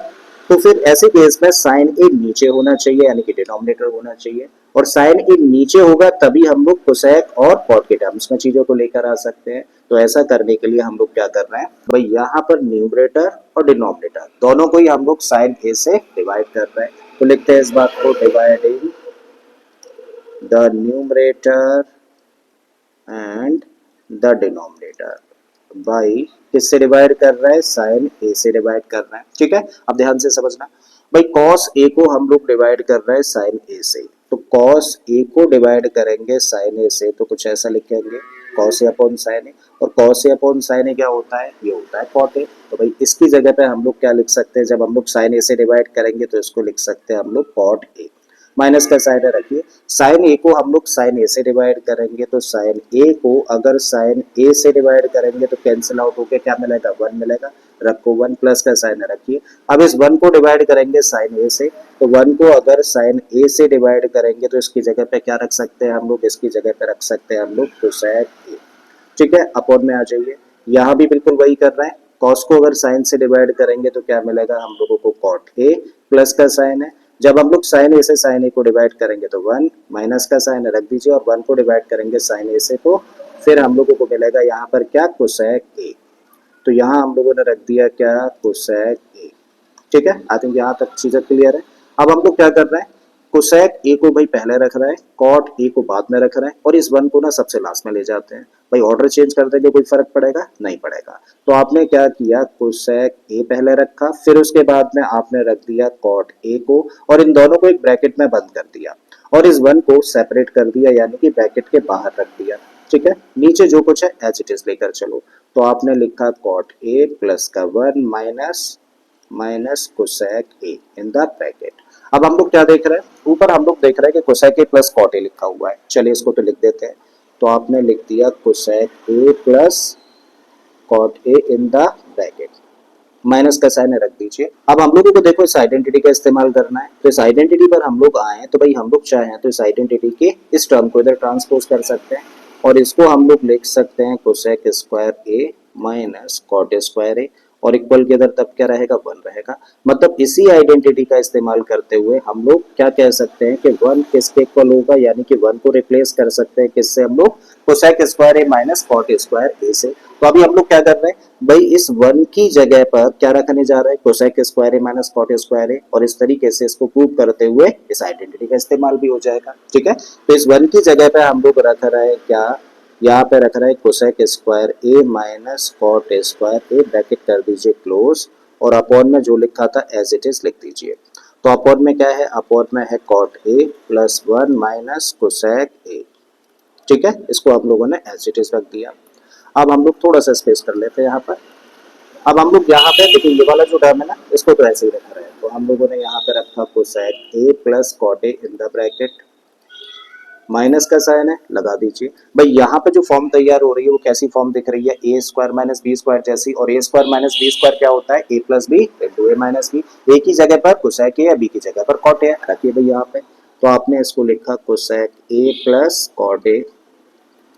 तो फिर ऐसे केस में साइन ए नीचे होना चाहिए, यानी कि डिनोमिनेटर होना चाहिए। और साइन ए नीचे होगा तभी हम लोग कोसेक और कॉट के टर्म्स में चीजों को लेकर आ सकते हैं। तो ऐसा करने के लिए हम लोग क्या कर रहे हैं भाई, यहाँ पर न्यूमरेटर और डिनोमिनेटर दोनों को ही हम लोग साइन ए से डिवाइड कर रहे हैं। तो लिखते हैं इस बात को, dividing the numerator and the denominator by, किससे डिवाइड कर रहा है, साइन ए से डिवाइड कर रहा है। ठीक है, अब ध्यान से समझना भाई, कॉस ए को हम लोग डिवाइड कर रहे हैं साइन ए से, तो कॉस ए को डिवाइड करेंगे साइन ए से तो कुछ ऐसा लिखेंगे कॉस ए अपॉन साइन ए। और कॉस ए अपॉन साइन ए क्या होता है, ये होता है कॉट ए। तो भाई इसकी जगह पे हम लोग क्या लिख सकते हैं, जब हम लोग साइन ए से डिवाइड करेंगे तो इसको लिख सकते हैं हम लोग कॉट ए। माइनस का साइन रखिए, साइन ए को हम लोग साइन ए से डिवाइड करेंगे तो साइन ए को अगर साइन ए से डिवाइड करेंगे तो कैंसिल आउट होकर क्या मिलेगा, 1 मिलेगा। रखो 1 प्लस का साइन रखिए। अब इस 1 को डिवाइड करेंगे साइन ए से, तो 1 को अगर साइन ए से डिवाइड करेंगे तो इसकी जगह पे क्या रख सकते हैं हम लोग, इसकी जगह पे रख सकते हैं हम लोग कोसेक ए। ठीक है, अपॉन में आ जाइए, यहाँ भी बिल्कुल वही कर रहे हैं। कॉस को अगर साइन से डिवाइड करेंगे तो क्या मिलेगा हम लोगों को, कॉट ए प्लस का साइन है। जब हम लोग साइन ए से साइन ए को डिवाइड करेंगे तो 1 माइनस का साइन रख दीजिए, और 1 को डिवाइड करेंगे साइन ए से तो फिर हम लोगों को मिलेगा यहाँ पर क्या, कोसेक ए। तो यहाँ हम लोगों ने रख दिया क्या, कोसेक ए। ठीक है, आई थिंक यहाँ तक चीजें क्लियर है। अब हम लोग क्या कर रहे हैं, कोसेक ए को भाई पहले रख रहा है, कॉट ए को बाद में रख रहा है, और इस 1 को ना सबसे लास्ट में ले जाते हैं। भाई ऑर्डर चेंज कर देंगे कोई फर्क पड़ेगा, नहीं पड़ेगा। तो आपने क्या किया, कोसेक ए पहले रखा, फिर उसके बाद में आपने रख दिया कॉट ए को, और इन दोनों को एक ब्रैकेट में बंद कर दिया, और इस 1 को सेपरेट कर दिया, यानी कि ब्रैकेट के बाहर रख दिया। ठीक है, नीचे जो कुछ है एज इट इज लेकर चलो। तो आपने लिखा कॉट ए प्लस का 1 minus cosec A in the bracket. अब हम लोग क्या देख रहे हैं, ऊपर हम लोग देख रहे हैं कि cosec A plus cot A लिखा हुआ है। चलिए इसको तो लिख देते हैं। तो आपने लिख दिया cosec A plus cot A in the bracket, minus का साइन रख दीजिए। अब हम लोगों को देखो इस आइडेंटिटी का इस्तेमाल करना है, तो इस आइडेंटिटी पर हम लोग आए तो भाई हम लोग चाहें तो इस आइडेंटिटी के इस टर्म को इधर ट्रांसपोज कर सकते हैं, और इसको हम लोग लिख सकते हैं कोसेक स्क्वायर ए माइनस कॉट स्क्वायर ए, और इक्वल के इधर तब क्या रहेगा, 1 रहेगा। मतलब इसी आइडेंटिटी का इस्तेमाल करते हुए हम लोग क्या कह सकते हैं कि 1 किसके इक्वल होगा, यानी कि 1 को रिप्लेस कर सकते हैं किससे, हम लोग कोसेक स्क्वायर ए माइनस कॉट स्क्वायर ए से। तो अभी हम लोग क्या कर रहे हैं भाई, इस 1 की जगह पर क्या रखने जा रहे हैं, कोसेक स्क्वायर ए माइनस कॉट स्क्वायर ए, और इस तरीके से इसको प्रूव करते हुए इस आइडेंटिटी का इस्तेमाल भी हो जाएगा। ठीक है, तो इस 1 की जगह पे हम लोग रख रहे हैं क्या, यहाँ पे रख रहा है कोसेक स्क्वायर ए माइनस कॉट स्क्वायर ए, ब्रैकेट कर दीजिए क्लोज, और अपॉन में जो लिखा था एज इट इज लिख दीजिए। तो अपॉन में क्या है, अपॉन में है cot A plus 1 minus cosec A. ठीक है, इसको आप लोगों ने एज इट इज रख दिया। अब हम लोग थोड़ा सा स्पेस कर लेते हैं यहाँ पर। अब हम लोग यहाँ पे देखिए, ये वाला जो टर्म है ना, इसको तो ऐसे ही रख रहे हैं, तो हम लोगों ने यहाँ पे रखा cosec A plus cot A in the bracket, minus का साइन है, लगा दीजिए। भाई यहाँ पे जो फॉर्म तैयार हो रही है वो कैसी फॉर्म दिख रही है, A square minus B square जैसी, और ए स्क्वायर माइनस बी स्क्वायर क्या होता है, A plus B into A minus B. A की जगह पर कोसेक ए या बी की जगह पर कॉट ए रखिए भाई यहाँ पे, तो आपने इसको लिखा cosec A plus cot A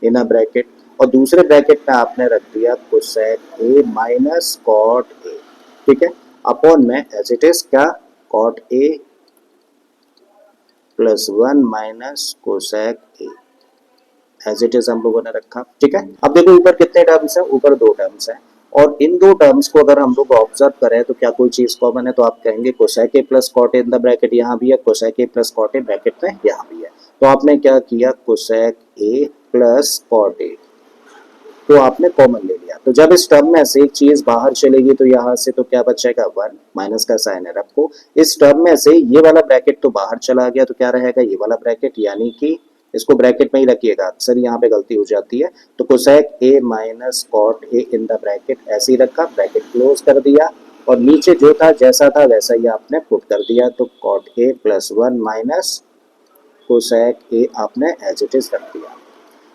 in a bracket, और दूसरे ब्रैकेट में आपने रख दिया cosec A minus cot A, ठीक है, अपॉन में एज इट इज क्या, cot A plus one minus cosec A, as it is हम लोगों ने रखा, ठीक है। अब देखो ऊपर कितने टर्म्स हैं, ऊपर दो टर्म्स हैं, और इन दो टर्म्स को अगर हम लोग ऑब्जर्व करें तो क्या कोई चीज कॉमन है, तो आप कहेंगे cosec A plus cot A in the bracket यहाँ भी है, cosec A plus cot A bracket में यहाँ भी है, तो आपने क्या किया, cosec A plus cot A तो आपने कॉमन ले लिया। तो जब इस टर्म में से एक चीज बाहर चलेगी तो यहाँ से तो क्या बचेगा, वन, माइनस का साइन है रखो। इस टर्म में से ये वाला ब्रैकेट तो बाहर चला गया, तो क्या रहेगा, ये वाला ब्रैकेट, यानी कि इसको ब्रैकेट में ही रखिएगा, अक्सर यहाँ पे गलती हो जाती है। तो cosec A minus cot A in the bracket ऐसे ही रखा, ब्रैकेट क्लोज कर दिया, और नीचे जो था जैसा था वैसा ही आपने पुट कर दिया, तो cot A plus one minus cosec A आपने एज इट इज रख दिया।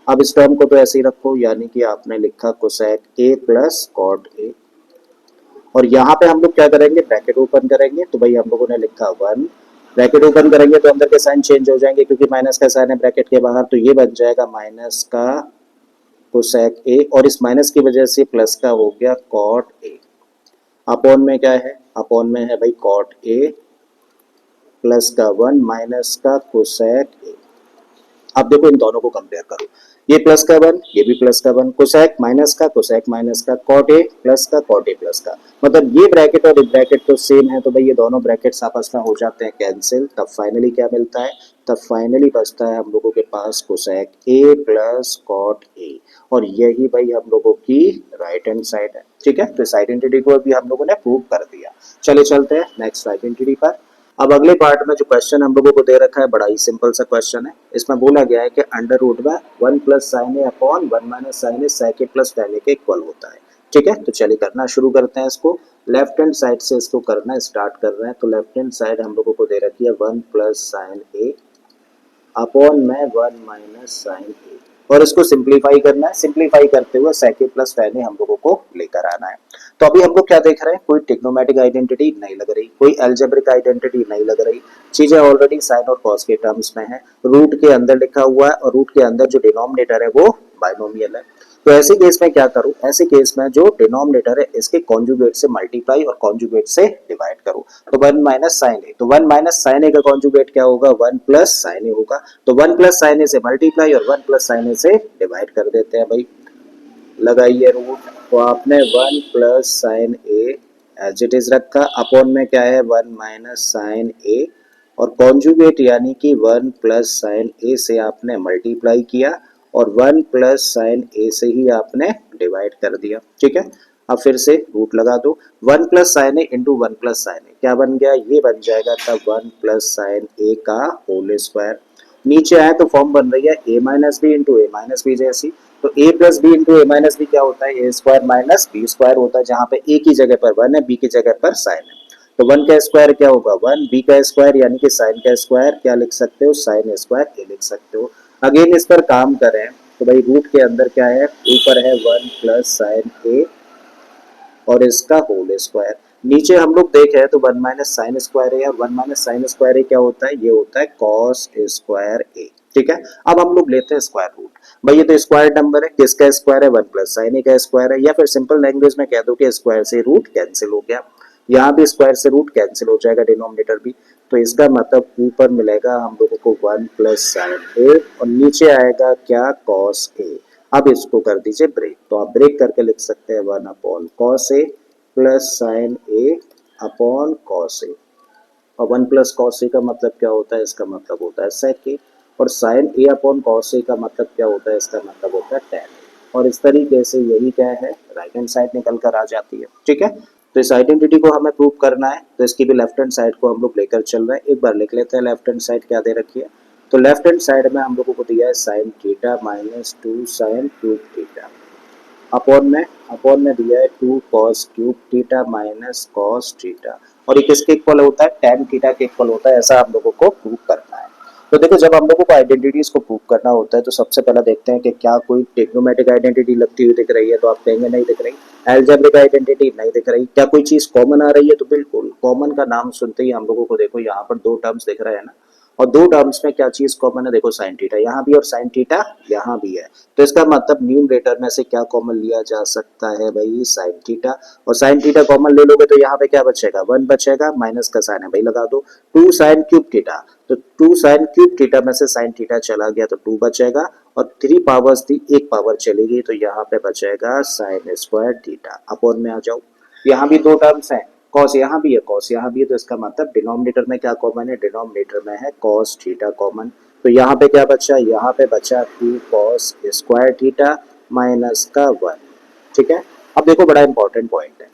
अब इस टर्म को तो ऐसे ही रखो, यानी कि आपने लिखा cosec A plus cot A, और यहाँ पे हम लोग क्या करेंगे, ब्रैकेट ओपन करेंगे, तो भाई हम लोगों ने लिखा वन, ब्रैकेट ओपन करेंगे तो अंदर के साइन चेंज हो जाएंगे क्योंकि माइनस का साइन है ब्रैकेट के बाहर, तो ये बन जाएगा माइनस का कोसेक ए, और इस माइनस की वजह से प्लस का हो गया कॉट ए, अपॉन में क्या है, अपॉन में है भाई कॉट ए प्लस का वन माइनस का कोसेक ए। अब देखो इन दोनों को कंपेयर करो, ये प्लस का वन, ये भी प्लस का वन, कोसेक माइनस का, कॉट ए प्लस का, कॉट ए प्लस का, मतलब ये ब्रैकेट और ये ब्रैकेट तो सेम है, तो भाई ये दोनों ब्रैकेट्स आपस में हो जाते हैं कैंसिल, तब फाइनली क्या मिलता है, तब फाइनली बचता है हम लोगों के पास cosec A plus cot A, और यही भाई हम लोगों की राइट हैंड साइड है, ठीक है। तो इस आइडेंटिटी को भी हम लोगों ने प्रूव कर दिया। चलिए चलते हैं नेक्स्ट आइडेंटिटी पर। अब अगले पार्ट में जो क्वेश्चन हम लोगों को दे रखा है बड़ा ही सिंपल सा क्वेश्चन है। इसमें बोला गया है कि अंडर रूट में वन प्लस साइन ए अपॉन वन माइनस साइन ए सेक ए प्लस टेन ए के इक्वल होता है, ठीक है। तो चलिए करना शुरू करते हैं इसको, लेफ्ट हैंड साइड से इसको करना स्टार्ट कर रहे हैं। तो लेफ्ट हैंड साइड हम लोगों को दे रखी है वन प्लस साइन ए अपॉन में वन माइनस साइन ए, और इसको सिंप्लीफाई करना है, सिंप्लीफाई करते हुए सेक ए प्लस टेन ए हम लोगों को लेकर आना है। तो अभी हम लोग क्या देख रहे हैं, कोई ट्रिग्नोमेट्रिक आइडेंटिटी नहीं लग रही, कोई अलजेब्रिक आइडेंटिटी नहीं लग रही, चीजें ऑलरेडी साइन और कॉस के टर्म्स में है, रूट के अंदर लिखा हुआ है, और रूट के अंदर जो डिनोमिनेटर है वो बाइनोमियल है। तो ऐसे केस में क्या करूं, ऐसे केस में जो डिनोमिनेटर है इसके कॉन्जुगेट से मल्टीप्लाई और कॉन्जुगेट से डिवाइड करो, तो वन माइनस साइन ए, तो वन माइनस साइन ए का कॉन्जुगेट क्या होगा, वन प्लस साइन ए होगा, तो वन प्लस साइन ए से मल्टीप्लाई और वन प्लस साइन ए से डिवाइड कर देते हैं भाई, लगाइए रूट, तो आपने one plus sine A as it is रखा, अपॉन में क्या है वन माइनस साइन ए, और कॉन्जुगेट यानी कि वन प्लस साइन ए से आपने मल्टीप्लाई किया और वन प्लस साइन ए से ही आपने डिवाइड कर दिया, ठीक है। अब फिर से रूट लगा दो, one plus sine A into one plus sine ए क्या बन गया, ये बन जाएगा तब वन प्लस साइन ए का होल स्क्वायर, नीचे आए तो फॉर्म बन रही है A minus B into A minus B जैसी, तो a plus B into A minus B क्या होता है, A square minus B square होता है, जहां पे a की जगह पर वन है, b की जगह पर साइन है, तो वन का स्क्वायर क्या होगा वन, b का स्क्वायर यानी कि साइन का स्क्वायर क्या लिख सकते हो, साइन स्क्वायर a लिख सकते हो। अगेन इस पर काम करें तो भाई रूट के अंदर क्या है, ऊपर है वन प्लस साइन ए और इसका होल स्क्वायर, नीचे हम लोग देखें तो वन माइनस साइन स्क्वायर है, वन माइनस साइन स्क्वायर ए क्या होता है, ये होता है कॉस स्क्वायर ए, ठीक है। अब हम लोग लेते हैं स्क्वायर रूट, भाई ये तो स्क्वायर नंबर है, किसका स्क्वायर है, वन प्लस साइन ए का स्क्वायर है, या फिर सिंपल लैंग्वेज में कह दो कि स्क्वायर से रूट कैंसिल हो गया, यहाँ भी स्क्वायर से रूट कैंसिल हो जाएगा, डिनोमिनेटर भी, तो इसका मतलब ऊपर मिलेगा हम लोगों को वन प्लस साइन ए और नीचे आएगा क्या, कॉस ए। अब इसको कर दीजिए ब्रेक, तो आप ब्रेक करके लिख सकते हैं one upon cos A plus sine A upon cos A, और वन प्लस कॉस ए का मतलब क्या होता है, इसका मतलब होता है सेक ए, और sign A upon cos A का मतलब क्या होता है, इसका मतलब होता है टैन ए, और इस तरीके से यही क्या है, राइट हैंड साइड निकल कर आ जाती है, ठीक है। तो इस आइडेंटिटी को हमें प्रूव करना है, तो इसकी भी लेफ्ट हैंड साइड को हम लोग लेकर चल रहे हैं, एक बार लिख लेते हैं लेफ्ट हैंड साइड क्या दे रखी है, तो लेफ्ट हैंड साइड में हम लोगों को दिया है sine theta minus 2 sine cube theta, upon में दिया है 2 cos cube theta minus cos theta, और ये किसके इक्वल होता है, tan थीटा के इक्वल होता है, ऐसा हम लोगों को प्रूव करना है। तो देखो जब हम लोगों को आइडेंटिटीज को प्रूव करना होता है तो सबसे पहले देखते हैं कि क्या कोई ट्रिग्नोमेट्रिक आइडेंटिटी लगती हुई दिख रही है, तो आप कहेंगे नहीं दिख रही। अलजेब्रिक आइडेंटिटी नहीं दिख रही। क्या कोई चीज कॉमन आ रही है, तो बिल्कुल कॉमन का नाम सुनते ही हम लोगों को देखो यहाँ पर दो टर्म्स दिख रहे हैं ना, और दो टर्म्स में क्या चीज कॉमन है, देखो साइन थीटा यहाँ भी और साइन थीटा यहाँ भी है, तो इसका मतलब न्यूमरेटर में से क्या कॉमन लिया जा सकता है भाई, साइन थीटा, और साइन थीटा कॉमन ले लोगे तो यहाँ पे क्या बचेगा, 1 बचेगा, माइनस का साइन है भाई लगा दो, 2 साइन क्यूब थीटा, तो 2 साइन क्यूब थीटा में से साइन थीटा चला गया तो 2 बचेगा, और 3 पावर्स थी, एक पावर चली गई, तो यहाँ पे बचेगा साइन स्क्वायर थीटा। अपॉन में आ जाओ, यहाँ भी दो टर्म्स हैं, कॉस यहाँ भी है, कॉस यहाँ भी है, तो इसका मतलब डिनोमिनेटर में क्या कॉमन है, डिनोमिनेटर में है कॉस थीटा कॉमन, तो यहाँ पे क्या बचा, यहाँ पे बचा 2 कॉस स्क्वायर थीटा माइनस का 1। ठीक है, अब देखो बड़ा इंपॉर्टेंट पॉइंट है,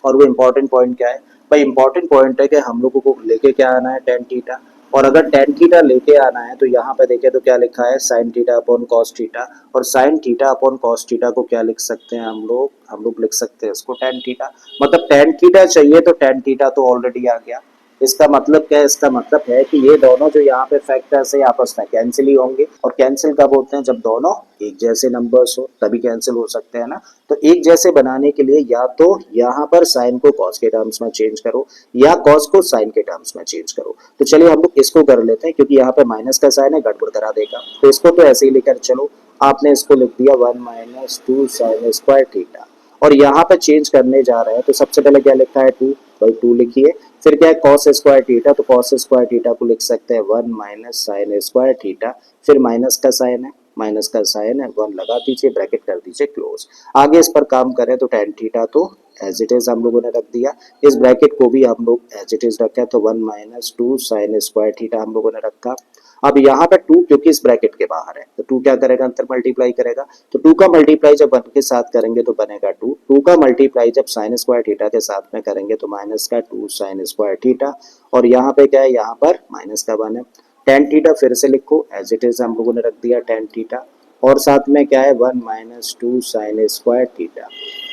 और वो इम्पोर्टेंट पॉइंट क्या है भाई, इंपॉर्टेंट पॉइंट है कि हम लोगों को लेके क्या आना है, टेन थीटा, और अगर टेन थीटा लेके आना है तो यहाँ पे देखें तो क्या लिखा है, sine theta upon cos theta, और sine theta upon cos theta को क्या लिख सकते हैं हम लोग लिख सकते हैं इसको टेन थीटा, मतलब टेन थीटा चाहिए तो टेन थीटा तो ऑलरेडी आ गया। इसका मतलब क्या है, इसका मतलब है कि ये दोनों जो यहाँ पे फैक्टर्स है आपस में कैंसिल ही होंगे, और कैंसिल कब होते हैं, जब दोनों एक जैसे नंबर्स हो तभी कैंसिल हो सकते हैं ना। तो एक जैसे बनाने के लिए या तो यहाँ पर साइन को कॉस के टर्म्स में चेंज करो, या कॉस को साइन के टर्म्स में चेंज करो। तो चलिए हम लोग इसको कर लेते हैं, क्योंकि यहाँ पे माइनस का साइन है, गड़बड़ करा देगा, तो इसको तो ऐसे ही लेकर चलो। आपने इसको लिख दिया 1 माइनस 2 साइन स्क्वायर थीटा, और यहाँ पे चेंज करने जा रहे हैं तो सबसे पहले क्या लिखा है, 2 भाई 2 लिखिए, फिर क्या है कॉस स्क्वायर थीटा, तो कॉस स्क्वायर थीटा को लिख सकते हैं 1 माइनस साइन स्क्वायर थीटा, फिर माइनस का साइन है, माइनस का साइन है, 1 लगा दीजिए, ब्रैकेट कर दीजिए क्लोज। आगे इस पर काम करें तो tan थीटा तो एज इट इज हम लोगों ने रख दिया, इस ब्रैकेट को भी हम लोग एज इट इज रखा, तो 1 माइनस 2 साइन स्क्वायर थीटा हम लोगों ने रखा। अब यहाँ पे 2 क्योंकि इस ब्रैकेट के बाहर है, तो 2 क्या करेगा, अंतर मल्टीप्लाई करेगा, तो 2 का मल्टीप्लाई जब 1 के साथ करेंगे तो बनेगा 2, 2 का मल्टीप्लाई जब साइन स्क्वायर थीटा के साथ में करेंगे तो माइनस का 2 साइन स्क्वायर थीटा, और यहाँ पे क्या है, यहाँ पर माइनस का 1 है। tan थीटा फिर से लिखो एज इट इज हम लोगों ने रख दिया tan थीटा, और साथ में क्या है 1 माइनस 2 साइन स्क्वायर थीटा।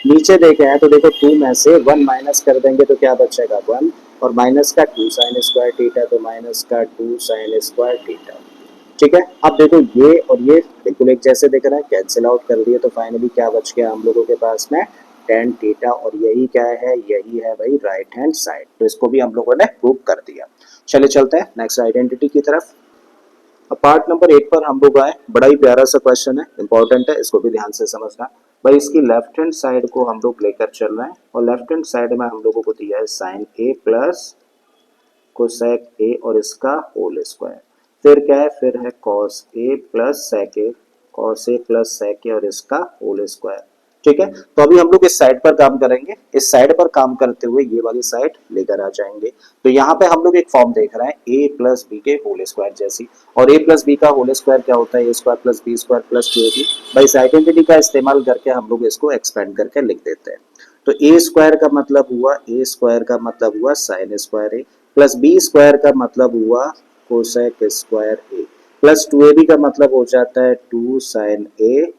नीचे देखे हैं तो देखो 2 में से 1 माइनस कर देंगे तो क्या बचेगा 1, और माइनस का 2 साइन स्क्वायर थीटा, तो माइनस का 2 साइन स्क्वायर थीटा। ठीक है, अब देखो ये और ये बिल्कुल एक जैसे दिख रहा है, कैंसिल आउट कर दिए, तो फाइनली क्या बच गया हम लोगों के पास में, tan थीटा, और यही क्या है, यही है भाई राइट हैंड साइड, तो इसको भी हम लोगों ने प्रूव कर दिया। चलिए चलते हैं नेक्स्ट आइडेंटिटी की तरफ। अब पार्ट नंबर 8 पर हम लोग आए, बड़ा ही प्यारा सा क्वेश्चन है, इंपॉर्टेंट है, इसको भी ध्यान से समझना भाई। इसकी लेफ्ट हैंड साइड को हम लोग लेकर चल रहे हैं, और लेफ्ट हैंड साइड में हम लोगों को दिया है sine A plus cosec A और इसका होल स्क्वायर, फिर क्या है, फिर है cos A plus sec A, cos A plus sec A और इसका होल स्क्वायर। ठीक है, तो अभी हम लोग इस साइड पर काम करेंगे, इस साइड पर काम करते हुए ये वाली साइड लेकर आ जाएंगे। तो यहाँ पे हम लोग एक फॉर्म देख रहे हैं ए प्लस बी के होल स्क्वायर जैसी, और ए प्लस बी का होल स्क्वायर क्या होता है, A square plus B square plus 2ab। भाई इस आइडेंटिटी का इस्तेमाल करके हम लोग इसको एक्सपेंड करके लिख देते हैं। तो ए स्क्वायर का मतलब हुआ, ए स्क्वायर का मतलब हुआ साइन स्क्वायर ए, प्लस बी स्क्वायर का मतलब हुआ कोसेक स्क्वायर ए, प्लस 2ab का मतलब हो जाता है 2 sine A,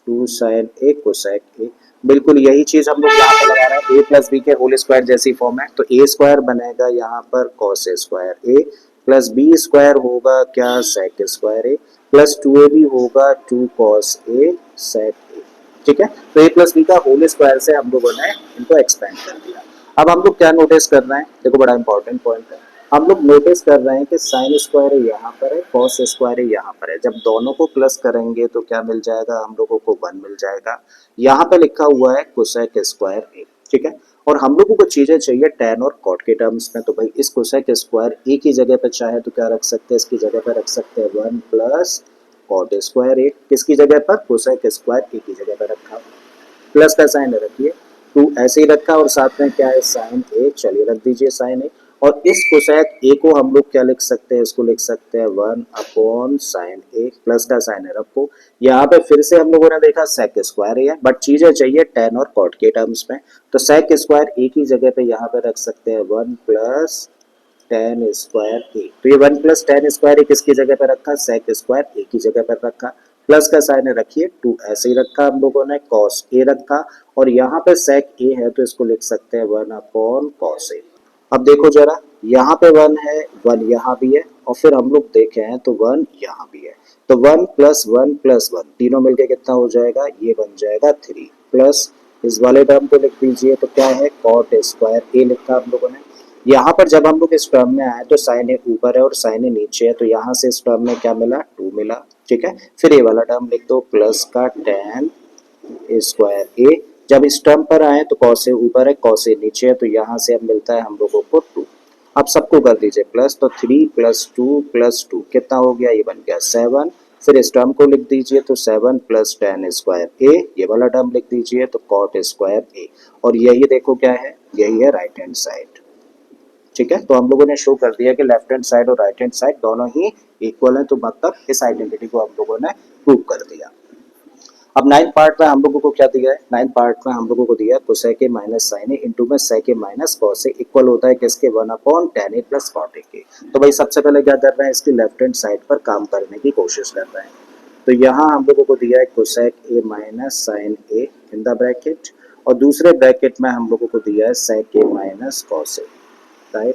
2 sine A cosec A. बिल्कुल यही चीज हम लोग यहाँ पर लगा रहे हैं, ए प्लस बी के होल स्क्वायर जैसी फॉर्म है, तो ए स्क्वायर बनेगा यहाँ पर कॉस स्क्वायर ए, प्लस बी स्क्वायर होगा क्या, सेक स्क्वायर ए, प्लस 2ab होगा 2 कॉस ए सेक ए। ठीक है, तो ए प्लस बी का होल स्क्वायर से हम लोगों ने इनको एक्सपेंड कर दिया। अब हम लोग क्या नोटिस कर रहे हैं, देखो बड़ा इंपॉर्टेंट पॉइंट है, हम लोग नोटिस कर रहे हैं कि साइन स्क्वायर यहाँ पर है, कॉस स्क्वायर यहाँ पर है, जब दोनों को प्लस करेंगे तो क्या मिल जाएगा, हम लोगों को 1 मिल जाएगा। यहाँ पे लिखा हुआ है कोसेक स्क्वायर ए। ठीक है, और हम लोगों को चीजें चाहिए tan और cot के टर्म्स में, तो भाई इस कोसेक स्क्वायर ए की जगह पे चाहे तो क्या रख सकते हैं, इसकी जगह पे रख सकते हैं 1 प्लस कॉट स्क्वायर ए, किसकी जगह पर, कोसेक स्क्वायर ए की जगह पर रखा, प्लस का साइन रखिए, 2 ऐसे ही रखा, और साथ में क्या है साइन ए, चलिए रख दीजिए साइन ए, और इस कोसेक ए को हम लोग क्या लिख सकते हैं, इसको लिख सकते हैं 1 अपॉन साइन ए, प्लस का साइन है रखो। यहाँ पे फिर से हम लोगों ने देखा सेक स्क्वायर है, बट चीजें चाहिए tan और cot के टर्म्स में, तो सेक स्क्वायर ए की जगह पे यहाँ पे रख सकते हैं 1 प्लस टेन स्क्वायर ए। तो ये 1 प्लस टेन स्क्वायर ए किसकी जगह पे रखा, सेक स्क्वायर ए की जगह पर रखा। प्लस का साइन रखिए 2 ऐसे ही रखा हम लोगों ने, कॉस ए रखा और यहाँ पे सेक ए है तो इसको लिख सकते हैं 1 अपॉन कॉस ए। अब देखो जरा, यहाँ पे 1 है, 1 यहाँ भी है और फिर हम लोग देखे हैं तो 1 यहाँ भी है। तो 1 प्लस 1 प्लस 1 तीनों मिलके कितना हो जाएगा, ये बन जाएगा 3 प्लस इस वाले टर्म को लिख दीजिए तो क्या है, कॉट स्क्वायर ए लिखा हम लोगों ने। यहाँ पर जब हम लोग इस टर्म में आए तो साइन ए ऊपर है और साइन ए नीचे है, तो यहाँ से इस टर्म में क्या मिला, 2 मिला। ठीक है, फिर ये वाला टर्म लिख दो प्लस का टेन स्क्वायर ए। जब इस टर्म पर आए तो कॉस ए ऊपर है, कॉस ए नीचे है, तो यहाँ से अब मिलता है हम लोगों को 2। अब सबको कर दीजिए प्लस, तो 3 प्लस 2 कितना हो गया, ये बन गया 7। फिर इस टर्म को लिख दीजिए तो 7 प्लस टेन स्क्वायर ए, ये वाला टर्म लिख दीजिए तो कॉट स्क्वायर ए। और यही देखो क्या है, यही है राइट हैंड साइड। ठीक है, तो हम लोगों ने शो कर दिया कि लेफ्ट हैंड साइड और राइट हैंड साइड दोनों ही इक्वल है, तो मतलब इस आइडेंटिटी को हम लोगों ने प्रूव कर दिया। अब 9th पार्ट में हम लोगों को क्या दिया है, 9th पार्ट में हम लोगों को दिया है cosec A minus sine A into में sec A minus cos A equal होता है किसके, 1 upon tan A plus cot A के। तो भाई सबसे पहले क्या कर रहे हैं, इसकी लेफ्ट हैंड साइड पर काम करने की कोशिश कर रहे हैं। तो यहाँ हम लोगों को दिया है cosec A minus sine A in the bracket और दूसरे ब्रैकेट में हम लोगों को दिया है sec A minus cos A, right.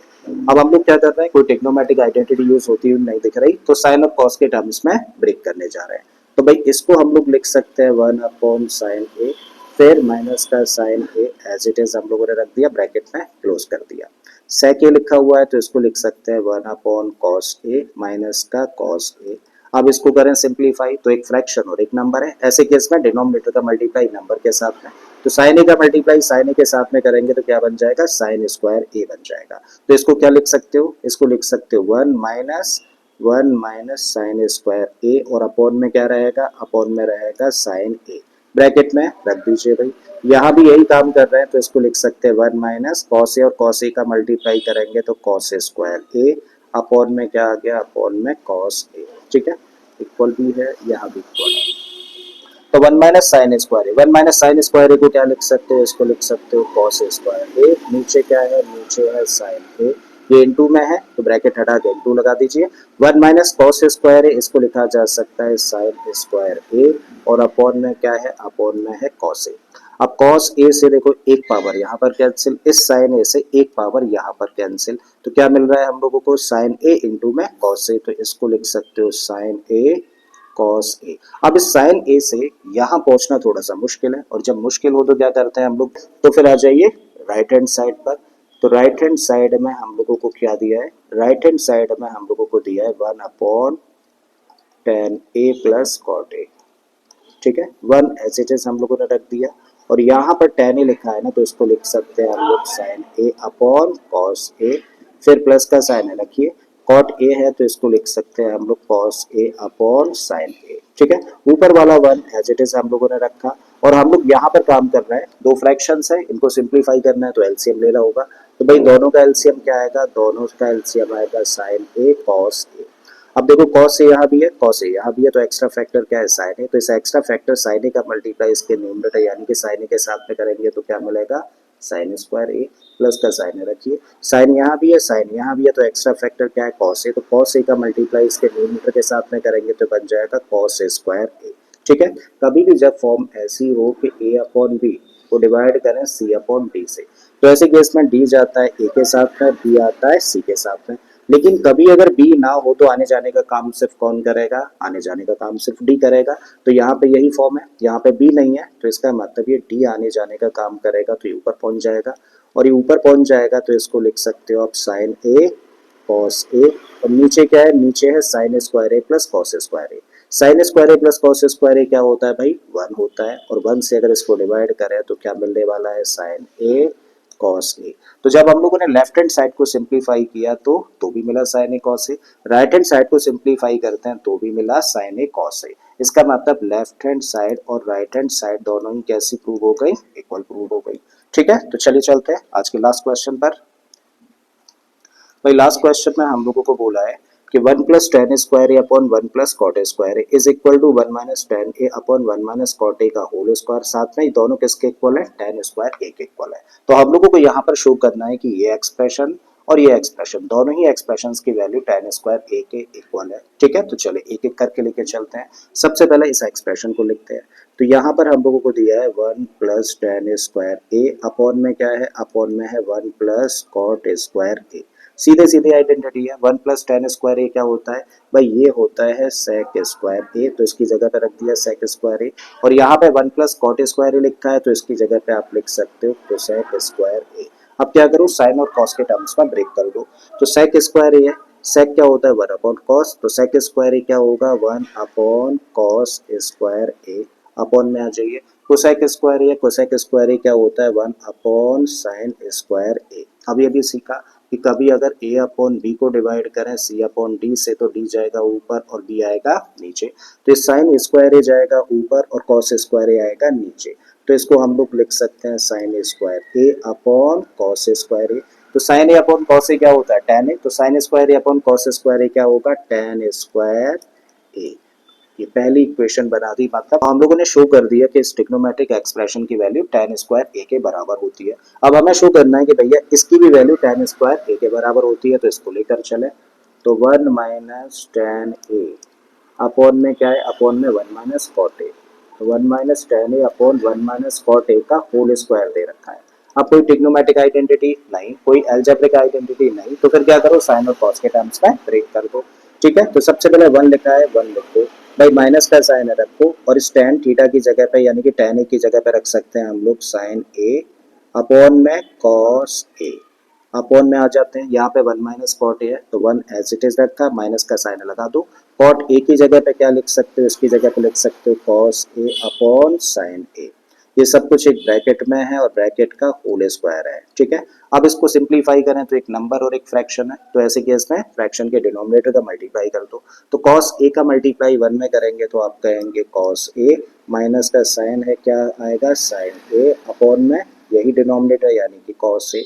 अब हम लोग क्या कर रहे हैं, कोई टेक्नोमेटिक आइडेंटिटी यूज होती हुई नहीं दिख रही, तो साइन और कॉस के टर्म्स में ब्रेक करने जा रहे हैं। तो भाई इसको हम लोग लिख सकते हैं 1 अपॉन साइन ए, फिर माइनस का sign A as it is हम लोगों ने रख दिया, ब्रैकेट में क्लोज कर दिया। सेक ए लिखा हुआ है तो इसको लिख सकते हैं 1 अपॉन कॉस ए माइनस का कॉस ए। अब इसको करें सिंप्लीफाई तो एक फ्रैक्शन और एक नंबर है, ऐसे केस में डिनोमिनेटर का मल्टीप्लाई नंबर के साथ में, तो साइन ए का मल्टीप्लाई साइन ए के साथ में करेंगे तो क्या बन जाएगा, साइन स्क्वायर ए बन जाएगा। तो इसको क्या लिख सकते हो, इसको लिख सकते हो 1 माइनस साइन स्क्वायर ए और अपॉन में क्या रहेगा, अपॉन में रहेगा साइन ए, ब्रैकेट में रख दीजिए भाई। यहाँ भी यही काम कर रहे हैं तो इसको लिख सकते हैं 1 माइनस कॉस ए और कॉस ए का मल्टीप्लाई करेंगे तो कॉस स्क्वायर ए, अपॉन में क्या आ गया, अपॉन में कॉस ए। ठीक है, इक्वल भी है, यहाँ भी इक्वल है। तो 1 माइनस साइन स्क्वायर ए, 1 माइनस साइन स्क्वायर ए को क्या लिख सकते हो, इसको लिख सकते हो कॉस स्क्वायर ए, नीचे क्या है, नीचे है साइन ए, ये इनटू में है तो ब्रैकेट हटा के इनटू लगा दीजिए। 1 माइनस कॉस स्क्वायर ए, इसको लिखा जा सकता है साइन स्क्वायर ए और अपॉन में क्या है, अपॉन में है कॉस ए। अब कॉस ए से देखो एक पावर यहाँ पर कैंसिल, इस साइन ए से एक पावर यहाँ पर कैंसिल, तो क्या मिल रहा है हम लोगों को, साइन ए इंटू में कॉस ए, तो इसको लिख सकते हो साइन ए कॉस ए। अब इस साइन ए से यहाँ पहुंचना थोड़ा सा मुश्किल है और जब मुश्किल हो तो क्या करते हैं हम लोग, तो फिर आ जाइए राइट हैंड साइड पर। तो राइट हैंड साइड में हम लोगों को क्या दिया है, राइट हैंड साइड में हम लोगों को दिया है 1 upon tan A plus cot A. ठीक है, 1 एज इट इज हम लोगों ने रख दिया और यहाँ पर टेन ए लिखा है ना तो इसको लिख सकते हैं हम लोग sign A upon cos A, फिर प्लस का साइन है रखिए, कॉट ए है तो इसको लिख सकते हैं हम लोग कॉस ए अपॉन साइन ए। ठीक है, ऊपर वाला 1 एज इट इज हम लोगों ने रखा और हम लोग यहाँ पर काम कर रहे हैं, दो फ्रैक्शंस है, इनको सिंप्लीफाई करना है तो एलसीएम लेना होगा। तो भाई दोनों का एलसीएम क्या आएगा, दोनों का एलसीएम आएगा साइन ए कॉस ए। अब देखो कॉस ए यहाँ भी है, कॉस ए यहाँ भी है, तो एक्स्ट्रा फैक्टर क्या है, साइन ए, तो इस एक्स्ट्रा फैक्टर साइन ए का मल्टीप्लाई इसके न्यूमरेटर यानी कि साइन ए के साथ में करेंगे तो क्या मिलेगा, साइन स्क्वायर ए, प्लस का साइन ए रखिए, साइन यहाँ भी है, साइन यहाँ भी है, तो एक्स्ट्रा फैक्टर क्या है, कॉस ए, तो कॉस ए का मल्टीप्लाई इसके न्यूमरेटर के साथ में करेंगे तो बन जाएगा कॉस स्क्वायर ए। ठीक है, कभी भी जब फॉर्म ऐसी हो कि ए अपॉन बी को डिवाइड करें सी अपॉन डी से, तो ऐसे केस में डी जाता है ए के साथ में, बी आता है सी के साथ में। लेकिन कभी अगर बी ना हो तो आने जाने का काम सिर्फ कौन करेगा, आने जाने का काम सिर्फ डी करेगा। तो यहाँ पे यही फॉर्म है, यहाँ पे बी नहीं है तो इसका मतलब ये डी आने जाने का काम करेगा, तो ये ऊपर पहुंच जाएगा और ये ऊपर पहुंच जाएगा तो इसको लिख सकते हो आप साइन ए कॉस ए और नीचे क्या है, नीचे है साइन स्क्वायर ए प्लस कॉस स्क्वायर ए। साइन स्क्वायर ए प्लस कॉस स्क्वायर ए क्या होता है भाई, 1 होता है और 1 से अगर इसको डिवाइड करें तो क्या मिलने वाला है, साइन ए कॉस ए। तो जब हम लोगों ने लेफ्ट हैंड साइड को सिंप्लीफाई किया तो भी मिला sign A cos A, right hand side को सिंप्लीफाई करते हैं तो भी मिला साइन ए कॉस ए। इसका मतलब लेफ्ट हैंड साइड और राइट हैंड साइड दोनों ही कैसी प्रूव हो गई, इक्वल प्रूव हो गई। ठीक है, तो चलिए चलते हैं आज के लास्ट क्वेश्चन पर। भाई लास्ट क्वेश्चन में हम लोगों को बोला है कि 1 plus tan square A upon 1 plus cot square A is equal to 1 minus tan A upon 1 minus cot A का होल स्क्वायर, साथ में ही दोनों किसके इक्वल है, टेन स्क्वायर ए के इक्वल है। तो हम लोगों को यहाँ पर शो करना है कि ये एक्सप्रेशन और ये एक्सप्रेशन, दोनों ही एक्सप्रेशंस की वैल्यू tan स्क्वायर a के इक्वल है। ठीक है, तो चलिए एक एक करके लेके चलते हैं। सबसे पहले इस एक्सप्रेशन को लिखते हैं। तो यहाँ पर हम लोगों को दिया है 1 plus tan square a upon में क्या है, अपॉन में है 1 प्लस कॉट स्क्वायर a। सीधे सीधे आइडेंटिटी है। 1 प्लस tan स्क्वायर a क्या होता है भाई, ये होता है sec स्क्वायर a, तो इसकी जगह पे रख दिया sec स्क्वायर a। और यहाँ पे 1 प्लस कॉट स्क्वायर a लिखा है, तो इसकी जगह पे आप लिख सकते हो cosec स्क्वायर a। अब क्या करो, साइन और कॉस के टर्म्स में ब्रेक कर दो। तो sec स्क्वायर a है, sec क्या होता है 1 अपॉन कॉस, तो sec स्क्वायर a क्या होगा 1 upon cos square a। Upon में आ जाइए, cosec square a, cosec square a क्या होता है 1 अपॉन साइन स्क्वायर a। अब ये भी सीखा कि कभी अगर a अपॉन b को डिवाइड करें c अपॉन d से, तो d जाएगा ऊपर और b आएगा नीचे। तो इस साइन स्क्वायर a जाएगा ऊपर और कॉस स्क्वायर a आएगा नीचे। तो इसको हम लोग लिख सकते हैं sine square a upon cos square a। तो sine a upon cos a क्या होता है tan a, तो sine square a upon cos square a क्या होगा tan स्क्वायर a। ये पहली इक्वेशन बना दी, मतलब हम लोगों ने शो कर दिया कि इस ट्रिग्नोमेट्रिक एक्सप्रेशन की वैल्यू tan स्क्वायर a के बराबर होती है। अब हमें शो करना है कि भैया इसकी भी वैल्यू tan स्क्वायर a के बराबर होती है, तो इसको लेकर चले। तो 1 माइनस tan a अपॉन में क्या है, अपॉन में 1 माइनस कॉट a। तो 1 minus tan a upon 1 minus cot a का होल स्क्वायर दे रखा है। अब कोई ट्रिग्नोमेट्रिक आइडेंटिटी नहीं, कोई अलजेब्रिक आइडेंटिटी नहीं, तो फिर क्या करो, साइन और कॉस के टर्म्स में ब्रेक कर दो। ठीक है, तो सबसे पहले 1 लिखा है, 1 लिखो भाई, माइनस का साइन रखो और इस tan थीटा की जगह पे यानी कि tan a की जगह पे रख सकते हैं हम लोग साइन a अपॉन में cos a। अपॉन में आ जाते हैं, यहाँ पे 1 माइनस कॉट a है, तो 1 एज इट इज रखा, माइनस का साइन लगा दो। कॉट a की जगह पे क्या लिख सकते हो, इसकी जगह पे लिख सकते हो cos a upon sine a। ये सब कुछ एक ब्रैकेट में है और ब्रैकेट का होल स्क्वायर है। ठीक है, अब इसको सिंप्लीफाई करें तो एक नंबर और एक फ्रैक्शन है, तो ऐसे केस में फ्रैक्शन के डिनोमिनेटर का मल्टीप्लाई कर दो। तो cos a का मल्टीप्लाई 1 में करेंगे तो आप कहेंगे cos a, माइनस का साइन है क्या आएगा sin a अपॉन में यही डिनोमिनेटर यानी कि cos a।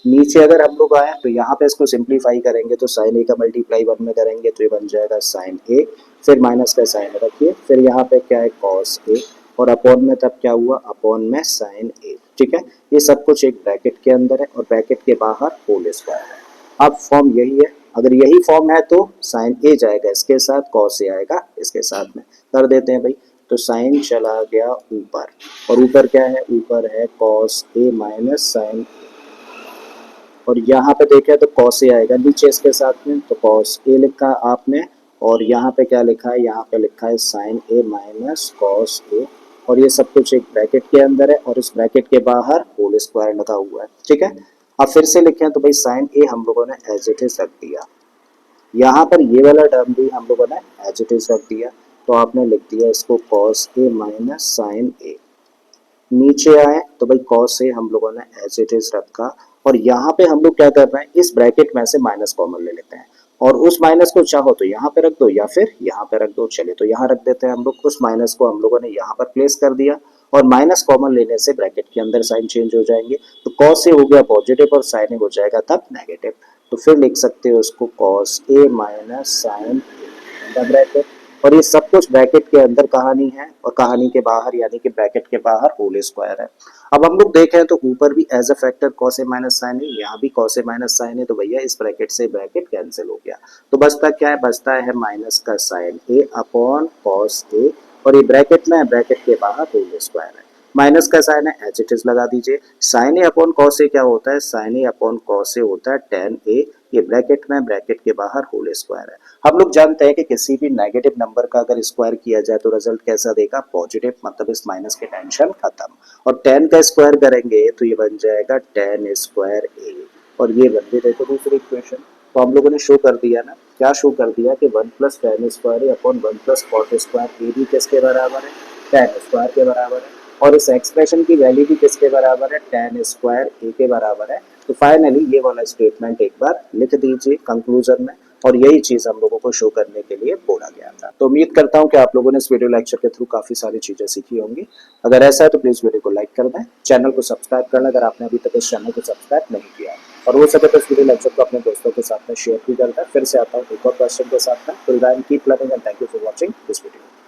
नीचे अगर हम लोग आए तो यहाँ पे इसको सिंप्लीफाई करेंगे तो साइन a का मल्टीप्लाई 1 में करेंगे तो ये बन जाएगा साइन a, फिर माइनस का साइन रखिए, फिर यहाँ पे क्या है cos a और अपॉन में तब क्या हुआ, अपॉन में साइन a। ठीक है, ये सब कुछ एक ब्रैकेट के अंदर है और ब्रैकेट के बाहर होल स्क्वायर है। अब फॉर्म यही है, अगर यही फॉर्म है तो साइन a जाएगा इसके साथ, cos a आएगा इसके साथ में। कर देते हैं भाई, तो साइन चला गया ऊपर और ऊपर क्या है, ऊपर है cos a माइनस साइन, और यहाँ पे देखें तो cos a आएगा नीचे इसके साथ में, तो cos a लिखा आपने और यहाँ पे क्या लिखा है, यहाँ पे लिखा है sin a minus cos a, और ये सब कुछ एक ब्रैकेट के अंदर है और इस ब्रैकेट के बाहर होल स्क्वायर लगा हुआ है। ठीक है, अब फिर से लिखें तो भाई sin a हम लोगों ने एज इट इज रख दिया, यहाँ पर ये वाला टर्म भी हम लोगों ने एज इट इज रख दिया, तो आपने लिख दिया इसको cos a minus sin a। नीचे आए तो भाई cos a हम लोगों ने एज इट इज रखा और यहाँ पे हम लोग क्या कर रहे हैं, इस ब्रैकेट में से माइनस कॉमन ले लेते हैं और उस माइनस को चाहो तो यहाँ पे रख दो या फिर यहाँ पे रख दो। चलिए तो यहाँ रख देते हैं हम लोग, उस माइनस को हम लोगों ने यहाँ पर प्लेस कर दिया और माइनस कॉमन लेने से ब्रैकेट के अंदर साइन चेंज हो जाएंगे, तो cos a हो गया पॉजिटिव और साइन a हो जाएगा तब नेगेटिव। तो फिर लिख सकते हो उसको cos a minus sine a bracket, और ये सब कुछ ब्रैकेट के अंदर कहानी है और कहानी के बाहर यानी कि ब्रैकेट के बाहर होल स्क्वायर है। अब हम लोग देखें तो ऊपर भी as a factor cos a minus sine a, यहाँ भी cos a minus sine a, तो भैया इस ब्रैकेट से ब्रैकेट कैंसिल हो गया, तो बचता क्या है, बचता है माइनस का sign a upon cos a, और ये ब्रैकेट में है, ब्रैकेट के बाहर होल स्क्वायर है। माइनस का साइन है एच इट इज लगा दीजिए, sign A upon cos A क्या होता है, sine A upon cos A होता है tan a, ये ब्रैकेट में, ब्रैकेट के बाहर होल स्क्वायर है। हम लोग जानते हैं कि किसी भी नेगेटिव नंबर का अगर स्क्वायर किया जाए तो रिजल्ट कैसा देगा, पॉजिटिव, मतलब इस माइनस के टेंशन खत्म। और 10 का स्क्वायर करेंगे तो ये बन जाएगा tan स्क्वायर a, और ये बन गई देखो दूसरी इक्वेशन। तो हम लोगों ने शो कर दिया ना, क्या शो कर दिया कि 1 plus tan square a upon 1 plus cot square a भी किसके बराबर है, tan स्क्वायर के बराबर है, और इस एक्सप्रेशन की वैल्यू भी किसके बराबर है, tan स्क्वायर a के बराबर है। तो फाइनली ये वाला स्टेटमेंट एक बार लिख दीजिए कंक्लूजन में, और यही चीज हम लोगों को शो करने के लिए बोला गया था। तो उम्मीद करता हूं कि आप लोगों ने इस वीडियो लेक्चर के थ्रू काफी सारी चीजें सीखी होंगी। अगर ऐसा है तो प्लीज वीडियो को लाइक कर दें, चैनल को सब्सक्राइब कर लें अगर आपने अभी तक इस चैनल को सब्सक्राइब नहीं किया, और हो सके तो इस वीडियो लेक्चर को अपने दोस्तों के साथ में शेयर भी करता है। फिर से आता हूँ एक और क्वेश्चन के साथ में। Till then keep learning and thank you for watching this video.